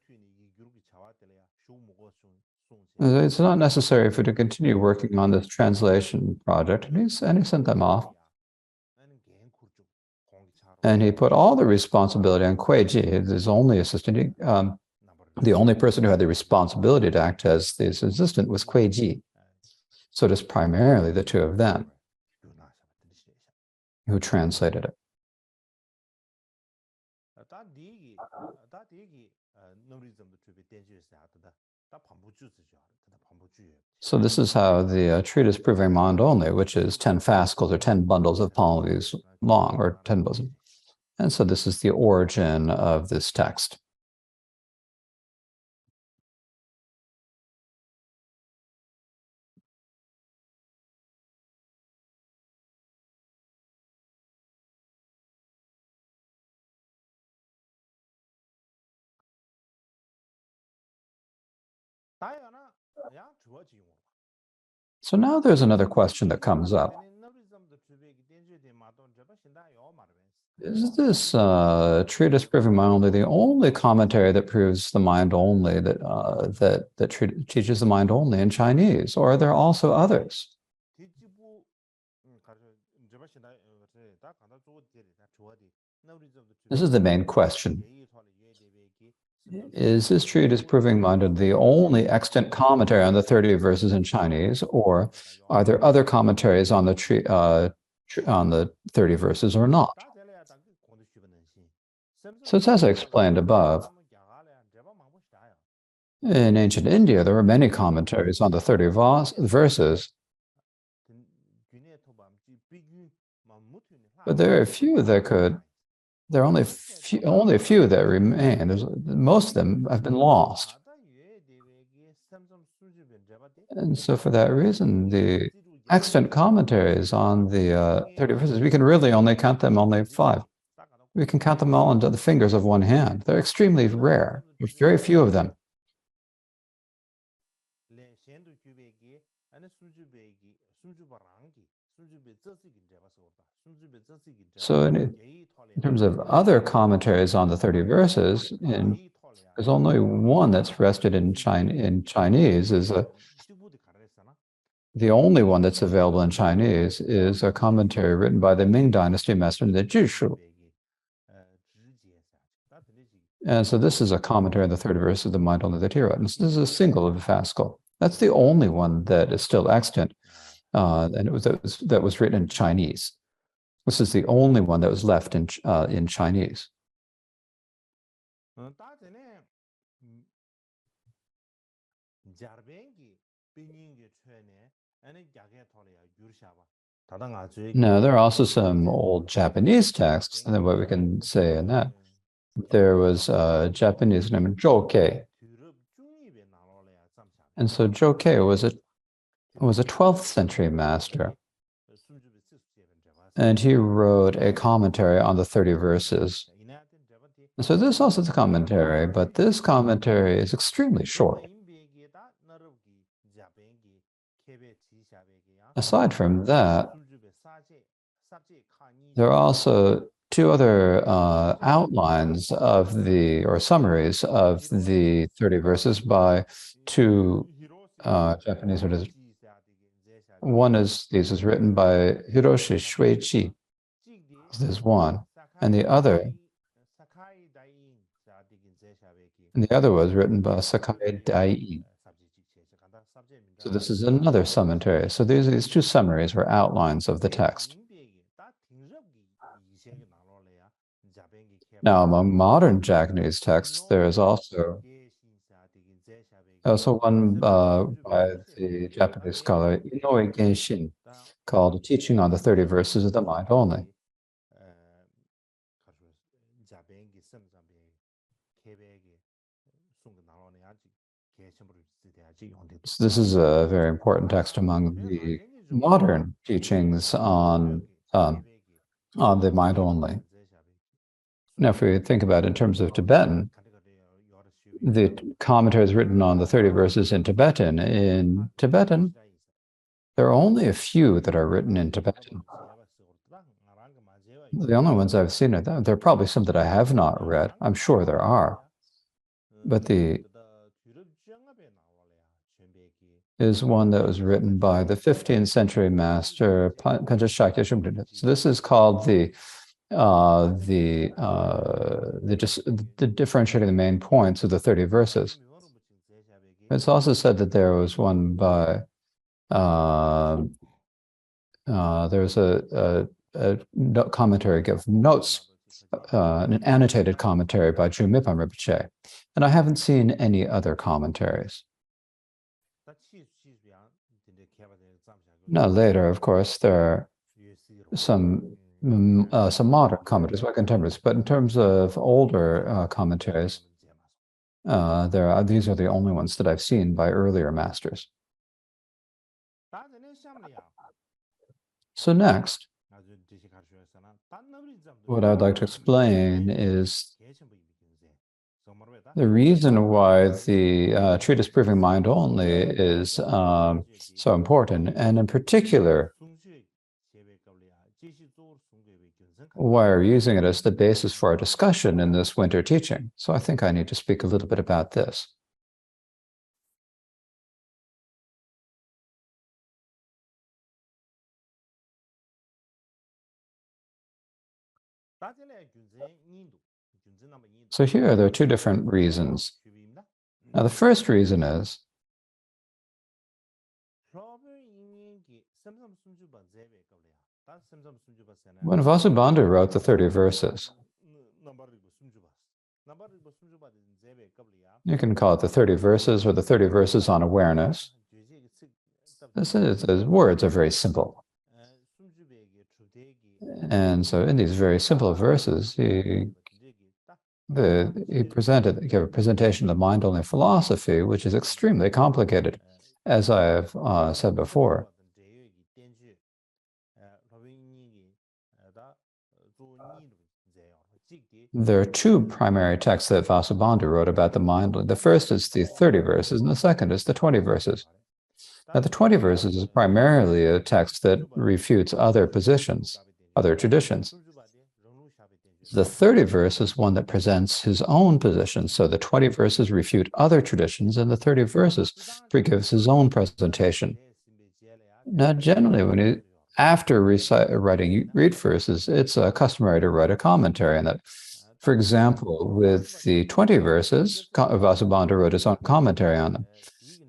it's not necessary for you to continue working on this translation project. And he sent them off. And he put all the responsibility on Kuei-ji, his only assistant. The only person who had the responsibility to act as his assistant was Kuei-ji. So it is primarily the two of them who translated it. So this is how the treatise proving mind only, which is 10 fascicles or 10 bundles of palm leaves long, or 10 bundles. And so this is the origin of this text. So now there's another question that comes up. Is this treatise proving mind only the only commentary that proves the mind only, that teaches the mind only in Chinese, or are there also others? This is the main question. Is this treatise proving mind the only extant commentary on the 30 verses in Chinese, or are there other commentaries on the 30 verses or not? So it's as I explained above. In ancient India, there were many commentaries on the 30 verses, but there are a few that could. There are only a few that remain. Most of them have been lost. And so for that reason, the extant commentaries on the 30 verses, we can really only count them only 5. We can count them all on the fingers of one hand. They're extremely rare. There's very few of them. So in terms of other commentaries on the 30 verses, there's only one that's rested in Chinese. The only one that's available in Chinese is a commentary written by the Ming Dynasty master, the Zhishu. And so this is a commentary on the 30 verses of the mind only that he wrote. And this is a single of the fascicle. That's the only one that is still extant, and that was written in Chinese. This is the only one that was left in Chinese. Now, there are also some old Japanese texts, and then what we can say in that. There was a Japanese named Jokei. And so Jokei was a 12th century master. And he wrote a commentary on the 30 verses. And so this also is a commentary, but this commentary is extremely short. Aside from that, there are also 2 other outlines of or summaries of the 30 verses by 2 Japanese writers. One is written by Hiroshi Shuichi. This is one, and the other was written by Sakai Dai. So this is another commentary. So these 2 summaries were outlines of the text. Now, among modern Japanese texts, there is also one by the Japanese scholar Inoue Genshin called Teaching on the 30 Verses of the Mind Only. So this is a very important text among the modern teachings on the mind only. Now, if we think about it in terms of Tibetan, the commentaries written on the 30 verses in Tibetan, there are only a few that are written in Tibetan. The only ones I've seen are there are probably some that I have not read. I'm sure there are. But is one that was written by the 15th century master Pancha Shakya Shumrita. So this is called the differentiating the main points of the 30 verses. It's also said that there was one by There's a commentary of notes, an annotated commentary by Ju Mipham Rinpoche, and I haven't seen any other commentaries. Now later, of course, there are some modern commentaries by contemporaries, but in terms of older commentaries, these are the only ones that I've seen by earlier masters. So next, what I'd like to explain is the reason why the treatise proving mind only is so important, and in particular, why we're using it as the basis for our discussion in this winter teaching. So I think I need to speak a little bit about this. So here there are two different reasons. Now the first reason is when Vasubandhu wrote the 30 verses, you can call it the 30 verses or the 30 verses on awareness. His words are very simple. And so in these very simple verses, he gave a presentation of the mind-only philosophy, which is extremely complicated, as I have said before. There are two primary texts that Vasubandhu wrote about the mind. The first is the 30 verses, and the second is the 20 verses. Now, the 20 verses is primarily a text that refutes other positions, other traditions. The 30 verse is one that presents his own position. So the 20 verses refute other traditions, and the 30 verses gives his own presentation. Now, generally, after writing read verses, it's customary to write a commentary on that. For example, with the 20 verses, Vasubandhu wrote his own commentary on them.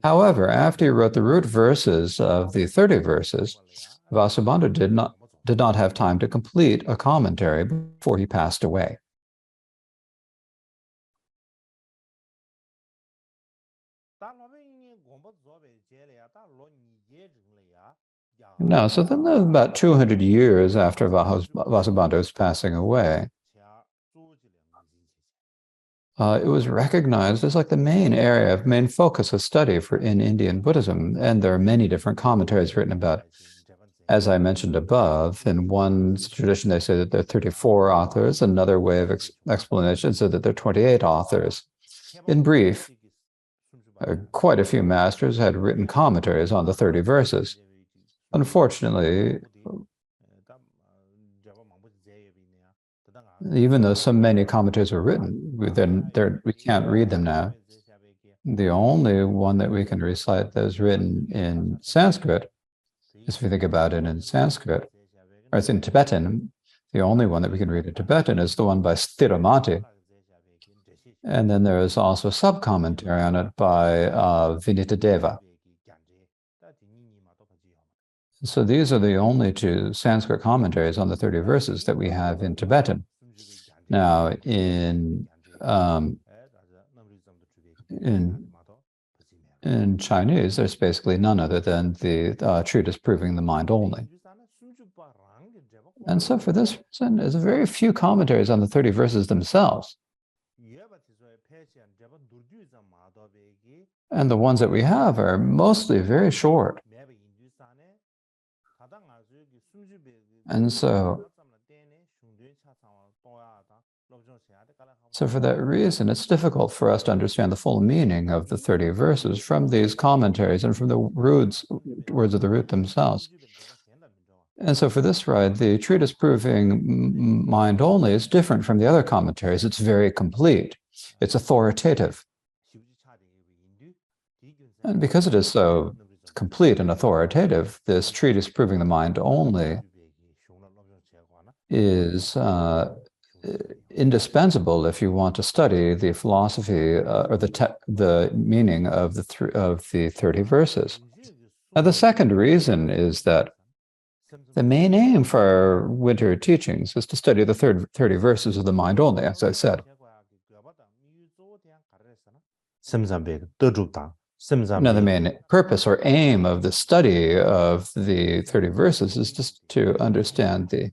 However, after he wrote the root verses of the 30 verses, Vasubandhu did not have time to complete a commentary before he passed away. No, so then about 200 years after Vasubandhu's passing away, it was recognized as like the main focus of study in Indian Buddhism, and there are many different commentaries written about it. As I mentioned above, in one tradition they say that there are 34 authors, another way of explanation said that there are 28 authors. In brief, quite a few masters had written commentaries on the 30 verses. Unfortunately, even though so many commentaries were written, we can't read them now. The only one that we can recite that is written in Sanskrit, if we think about it in Sanskrit, or it's in Tibetan, the only one that we can read in Tibetan is the one by Stiramati. And then there is also a sub-commentary on it by Vinitadeva. So these are the only two Sanskrit commentaries on the 30 verses that we have in Tibetan. Now, in Chinese, there's basically none other than the treatise proving the mind only. And so for this reason, there's very few commentaries on the 30 verses themselves. And the ones that we have are mostly very short. And so for that reason, it's difficult for us to understand the full meaning of the 30 verses from these commentaries and from the words of the root themselves. And so for this ride, the treatise proving mind only is different from the other commentaries. It's very complete. It's authoritative. And because it is so complete and authoritative, this treatise proving the mind only is indispensable if you want to study the philosophy or the meaning of the 30 verses. Now, the second reason is that the main aim for our winter teachings is to study the 30 verses of the mind only, as I said. Now, the main purpose or aim of the study of the 30 verses is just to understand the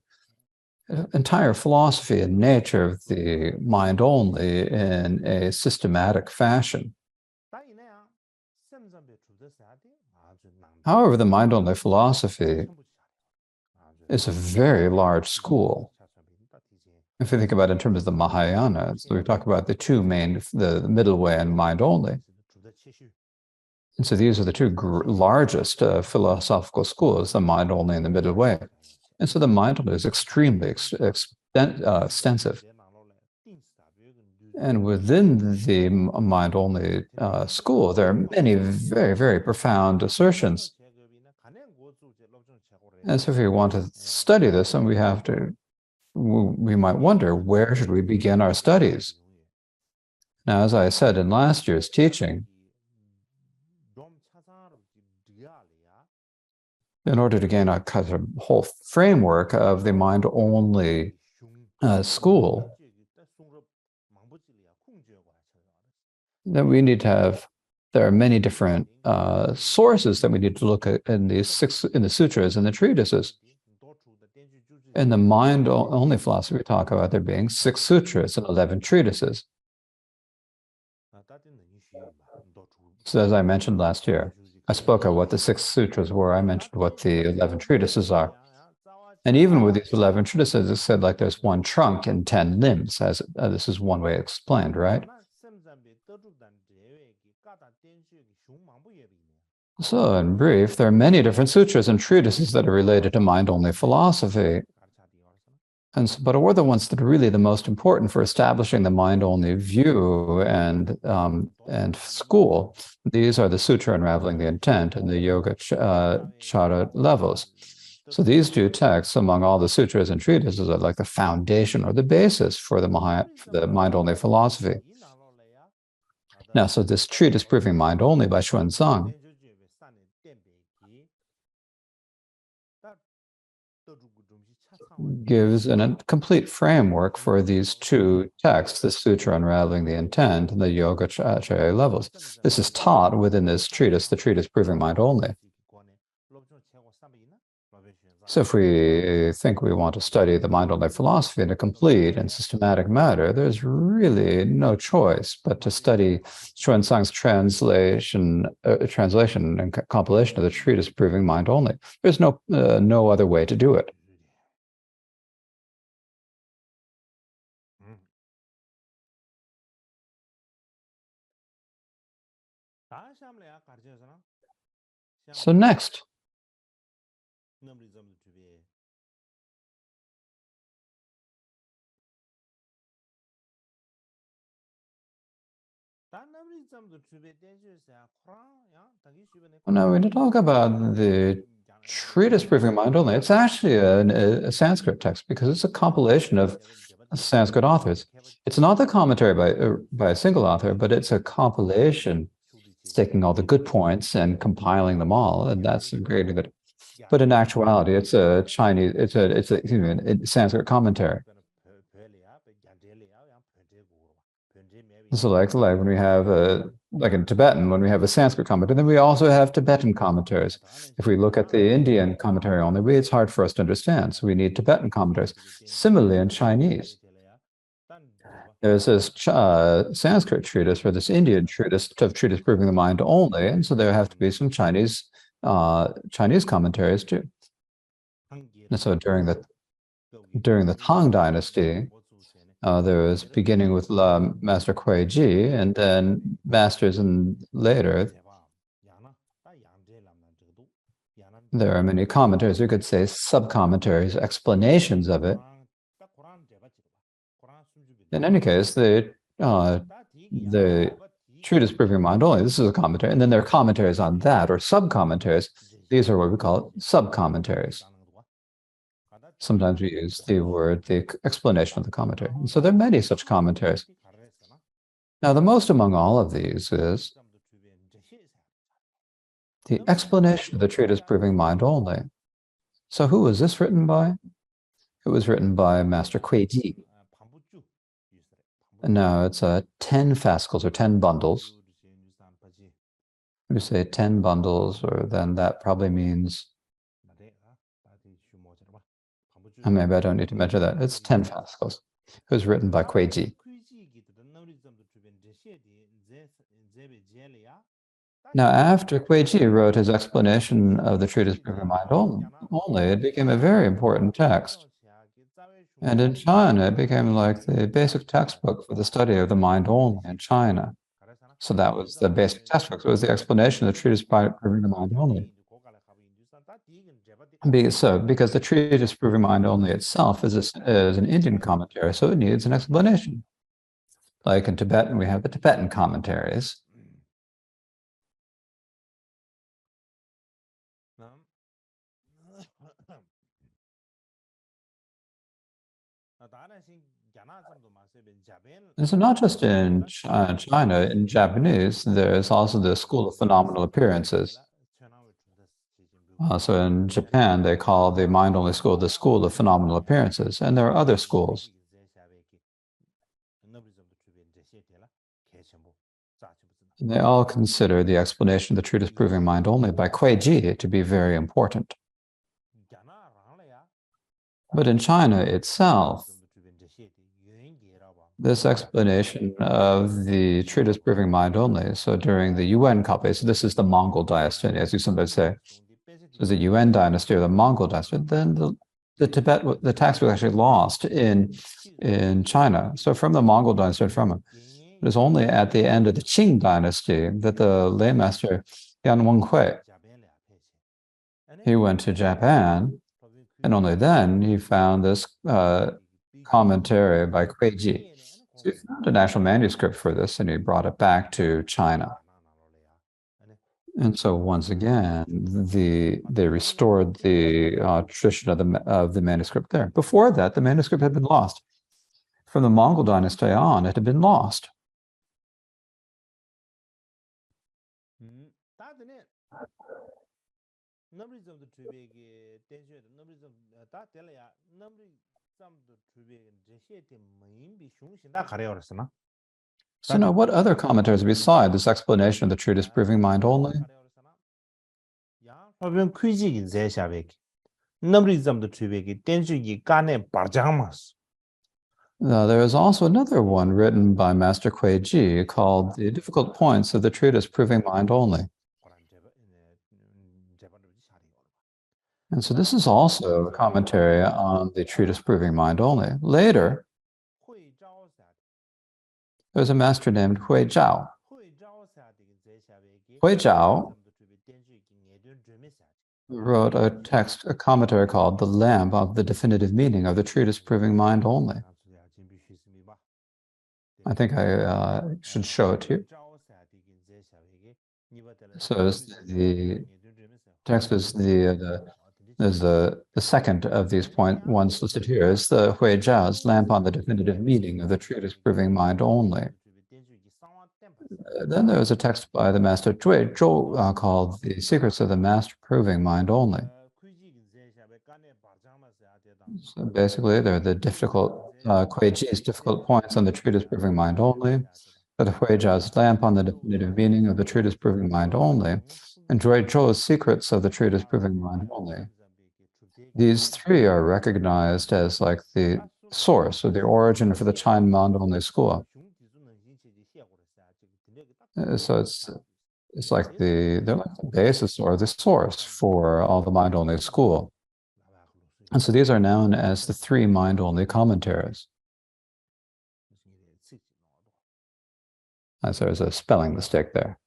entire philosophy and nature of the mind only in a systematic fashion. However, the mind only philosophy is a very large school. If you think about it in terms of the Mahayana, so we talk about the two main, the middle way and mind only. And so these are the two largest philosophical schools, the mind only and the middle way. And so the mind only is extremely extensive. And within the mind only school, there are many very, very profound assertions. And so if we want to study this, and we might wonder, where should we begin our studies? Now, as I said in last year's teaching, in order to gain a kind of whole framework of the mind-only school, then we need to have, there are many different sources that we need to look at in the sutras and the treatises. In the mind-only philosophy, we talk about there being 6 sutras and 11 treatises. So as I mentioned last year, I spoke of what the 6 sutras were. I mentioned what the 11 treatises are. And even with these 11 treatises, it's said like there's one trunk and 10 limbs, as this is one way explained, right? So in brief, there are many different sutras and treatises that are related to mind-only philosophy. And so, but what are the ones that are really the most important for establishing the mind-only view and school? These are the Sutra Unraveling the Intent and the Yoga Chara levels. So these 2 texts, among all the sutras and treatises, are like the foundation or the basis for the mind-only philosophy. Now, so this treatise Proving Mind Only by Xuanzang gives a complete framework for these 2 texts, the Sutra Unraveling the Intent and the Yoga Chara levels. This is taught within this treatise, the treatise Proving Mind Only. So if we think we want to study the mind-only philosophy in a complete and systematic manner, there's really no choice but to study Xuanzang's translation and compilation of the treatise Proving Mind Only. There's no other way to do it. So next, now we're going to talk about the treatise Proving Mind Only. It's actually a Sanskrit text because it's a compilation of Sanskrit authors. It's not the commentary by a single author, but it's a compilation taking all the good points and compiling them all, and that's great. But in actuality, it's a Chinese, it's a Sanskrit commentary. So like when we have like in Tibetan, when we have a Sanskrit commentary, then we also have Tibetan commentaries. If we look at the Indian commentary only, it's hard for us to understand. So we need Tibetan commentaries. Similarly in Chinese, there's this Sanskrit treatise or this Indian treatise Proving the Mind Only, and so there have to be some Chinese commentaries too. And so during the Tang Dynasty, there was beginning with Master Kuei-ji, and then masters and later. There are many commentaries, you could say sub-commentaries, explanations of it. In any case, the treatise Proving Mind Only, this is a commentary, and then there are commentaries on that, or sub-commentaries. These are what we call sub-commentaries. Sometimes we use the explanation of the commentary. And so there are many such commentaries. Now, the most among all of these is The explanation of the treatise proving mind only. So who was this written by? It was written by Master Kuei-ji. Now it's 10 fascicles or 10 bundles. We say 10 bundles, or then that probably means, maybe I don't need to measure that. It's 10 fascicles. It was written by Kuei-ji. Now, after Kuei-ji wrote his explanation of the treatise proving mind only, it became a very important text. And in China, it became like the basic textbook for the study of the mind only in China. So that was the basic textbook. So it was the explanation of the treatise proving the mind only. Because the treatise proving mind only itself is an Indian commentary, so it needs an explanation. Like in Tibetan, we have the Tibetan commentaries. And so not just in China, in Japanese, there's also the School of Phenomenal Appearances. So in Japan, they call the mind-only school the School of Phenomenal Appearances, and there are other schools. And they all consider the explanation of the treatise proving mind only by Kuei-ji to be very important. But in China itself, this explanation of the treatise proving mind only, so during the Yuan copy, so this is the Mongol dynasty, as you sometimes say, so the Yuan dynasty or the Mongol dynasty, then the text was actually lost in China. So from the Mongol dynasty, it was only at the end of the Qing dynasty that the lay master Yan Wenhui, he went to Japan, and only then he found this commentary by Kuei-ji. So he found an actual manuscript for this, and he brought it back to China. And so once again, they restored the tradition of the manuscript there. Before that, the manuscript had been lost. From the Mongol dynasty on, it had been lost. So now, what other commentaries beside this explanation of the treatise proving mind only? There is also another one written by Master Kuei-ji called The Difficult Points of the Treatise Proving Mind Only. And so this is also a commentary on the treatise proving mind only. Later, there's a master named Hui Zhao. Hui Zhao wrote a commentary called The Lamp of the Definitive Meaning of the Treatise Proving Mind Only. I think I should show it to you. So the text is the second of these ones listed here is the Hui Zhao's Lamp on the Definitive Meaning of the Treatise Proving Mind Only. Then there was a text by the Master Zhui Zhou called The Secrets of the Master Proving Mind Only. So basically, they're the difficult, Kuei-ji's difficult points on the treatise proving mind only, the Hui Zhao's lamp on the definitive meaning of the treatise proving mind only, and Zhui Zhou's secrets of the treatise proving mind only. These three are recognized as like the source or the origin for the Chan mind only school. So it's like they're like the basis or the source for all the mind only school. And so these are known as the three mind only commentaries. So there's a spelling mistake there.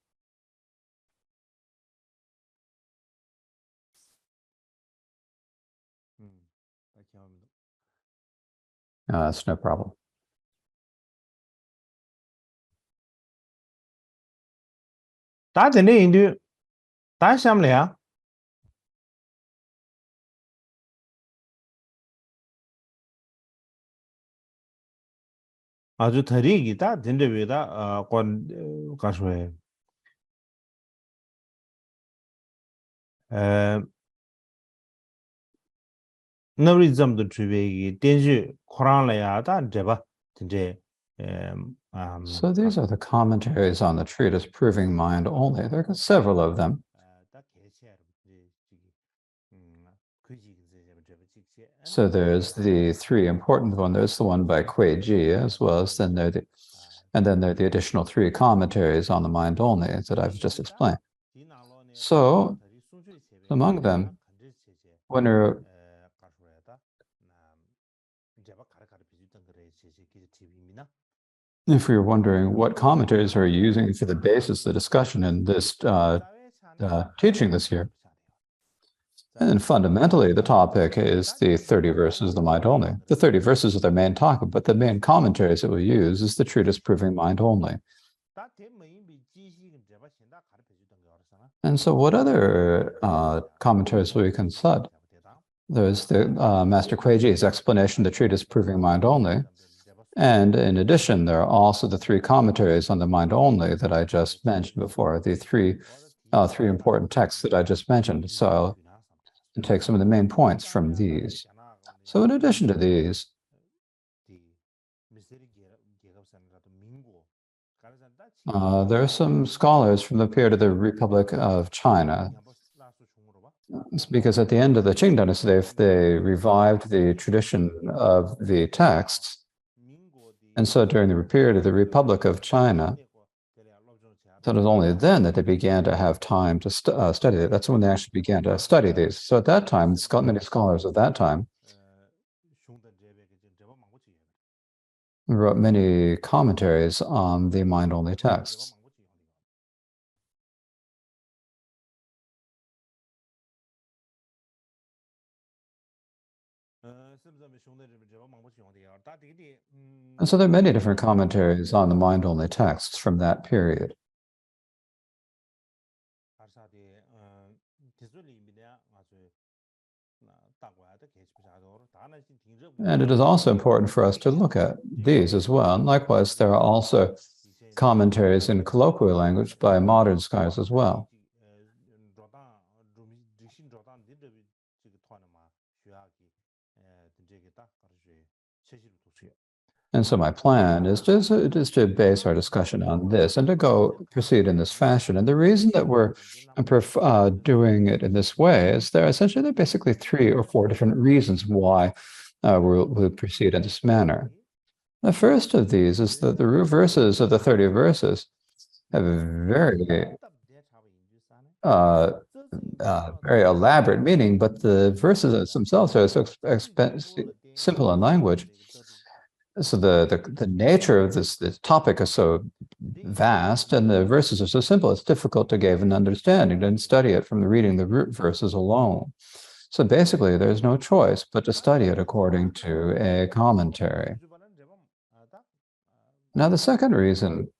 That's no problem. 아주 더리기다 된대비다 권 가수해 너리즘도 주베기 덴지 코란라야다 제바 이제 So these are the commentaries on the treatise Proving Mind Only. There are several of them. So there's the three important ones. There's the one by Kuei Ji, as well as then there are the additional three commentaries on the mind only that I've just explained. So among them, when you're if you're wondering what commentaries are you using for the basis of the discussion in this teaching this year, and fundamentally the topic is the 30 verses of the mind only. The 30 verses are the main topic, but the main commentaries that we use is the treatise Proving Mind Only. And so what other commentaries we can cite? There's the Master Kuei Ji's explanation of the treatise Proving Mind Only. And in addition, there are also the three commentaries on the mind only that I just mentioned before, the three important texts that I just mentioned. So I'll take some of the main points from these. So in addition to these, there are some scholars from the period of the Republic of China. It's because at the end of the Qing dynasty, they revived the tradition of the texts. And so during the period of the Republic of China, so it was only then that they began to have time to study it. That's when they actually began to study these. So at that time, many scholars at that time wrote many commentaries on the mind-only texts. And so there are many different commentaries on the mind-only texts from that period. And it is also important for us to look at these as well. And likewise, there are also commentaries in colloquial language by modern scholars as well. And so my plan is to base our discussion on this and to proceed in this fashion. And the reason that we're doing it in this way is there are basically 3 or 4 different reasons why we'll proceed in this manner. The first of these is that the root verses of the 30 verses have a very elaborate meaning, but the verses themselves are so simple in language. So the nature of this topic is so vast, and the verses are so simple, it's difficult to give an understanding and study it from reading the root verses alone. So basically, there's no choice but to study it according to a commentary. Now, the second reason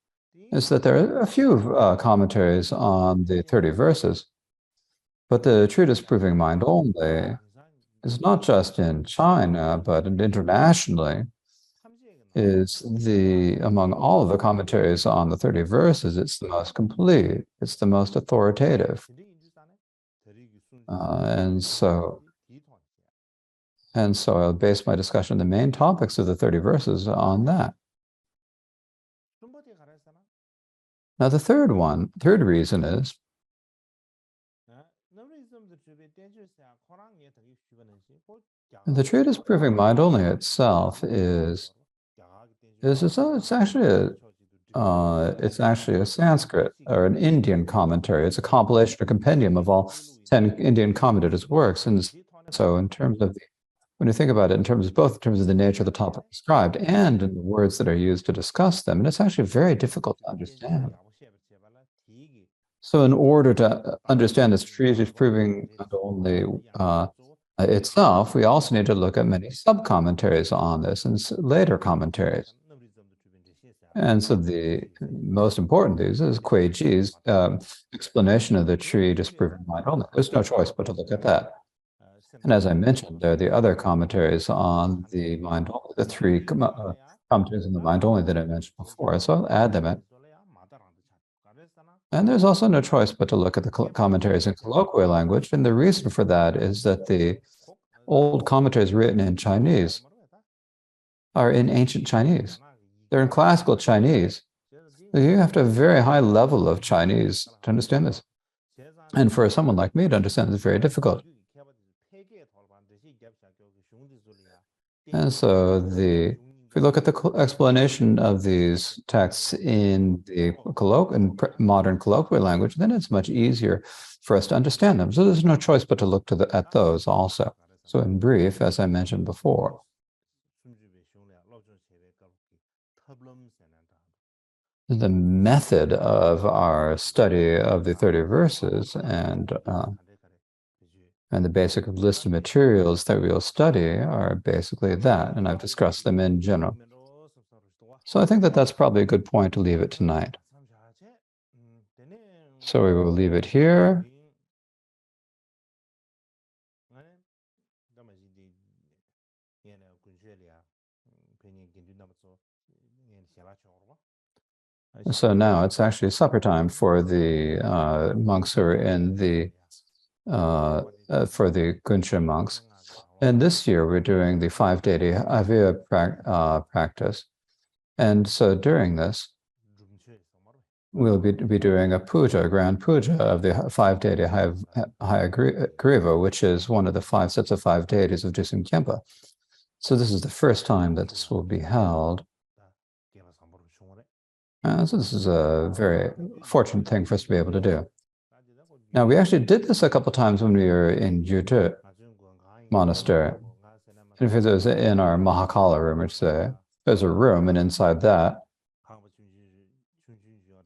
is that there are a few commentaries on the 30 verses, but the treatise Proving Mind Only is not just in China, but internationally, is among all of the commentaries on the 30 verses, it's the most complete, it's the most authoritative. And so I'll base my discussion on the main topics of the 30 verses on that. Now, the third reason is the treatise Proving Mind Only itself it's actually a Sanskrit or an Indian commentary. It's a compilation, a compendium of all 10 Indian commentators' works. And so in terms of when you think about it, in terms of the nature of the topic described and in the words that are used to discuss them, and it's actually very difficult to understand. So in order to understand this treatise Proving Mind Only itself, we also need to look at many sub-commentaries on this and later commentaries. And so the most important of these is Kuei Ji's explanation of the treatise Proving Mind Only. There's no choice but to look at that. And as I mentioned, there are the other commentaries on the mind only, the 3 commentaries on the mind only that I mentioned before. So I'll add them in. And there's also no choice but to look at the commentaries in colloquial language. And the reason for that is that the old commentaries written in Chinese are in ancient Chinese. They're in classical Chinese. You have to have a very high level of Chinese to understand this. And for someone like me to understand, it's very difficult. And so if we look at the explanation of these texts in the modern colloquial language, then it's much easier for us to understand them. So there's no choice but to look at those also. So in brief, as I mentioned before, the method of our study of the 30 verses and the basic list of materials that we'll study are basically that, and I've discussed them in general. So I think that that's probably a good point to leave it tonight. So we will leave it here. So now it's actually supper time for the monks who are in the for the Gunshe monks. And this year we're doing the 5-deity Avya practice. And so during this, we'll be doing a puja, a grand puja of the 5-deity Hayagriva, which is one of the 5 sets of 5 deities of Dusum Khyentse. So this is the first time that this will be held. So this is a very fortunate thing for us to be able to do. Now, we actually did this a couple of times when we were in Yute Monastery. And if it was in our Mahakala room, which there's a room, and inside that,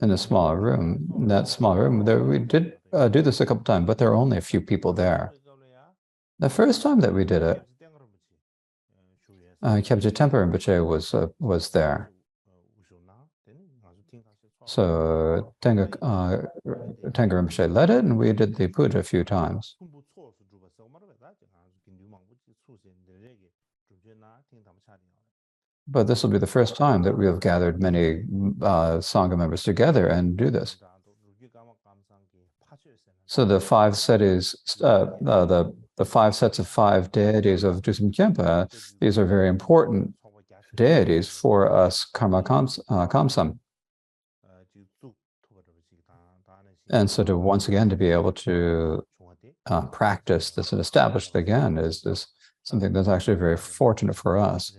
in a smaller room, in that small room, we did do this a couple of times, but there are only a few people there. The first time that we did it, Kyabje Tempa Rinpoche was there. So Tenga Rinpoche led it, and we did the puja a few times. But this will be the first time that we have gathered many Sangha members together and do this. So the 5 cities, the 5 sets of 5 deities of Dusum Khyentse, these are very important deities for us Karma Kamsam. And so to once again to be able to practice this and establish it again is this something that's actually very fortunate for us.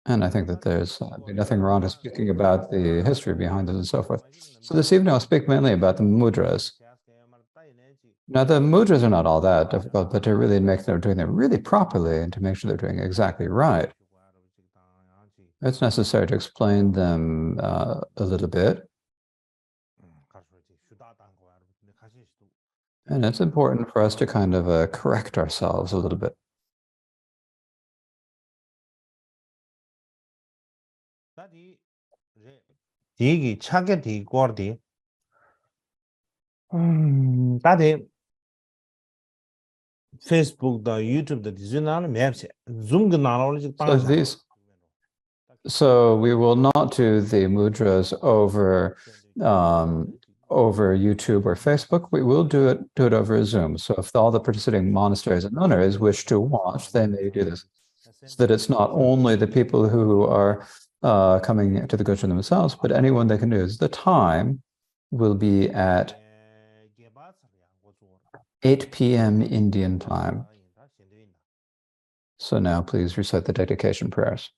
And I think that there's nothing wrong with speaking about the history behind it and so forth. So this evening I'll speak mainly about the mudras. Now the mudras are not all that difficult, but to really make them doing them really properly and to make sure they're doing exactly right, it's necessary to explain them a little bit. And it's important for us to kind of correct ourselves a little bit. Digi chage di gordi. Dadi Facebook da YouTube da dizinal mapse Zoom gnalo So we will not do the mudras over YouTube or Facebook. We will do it over Zoom. So if all the participating monasteries and nunneries wish to watch, they may do this. So that it's not only the people who are coming to the Gunshe themselves, but anyone they can do. The time will be at 8 p.m. Indian time. So now please recite the dedication prayers.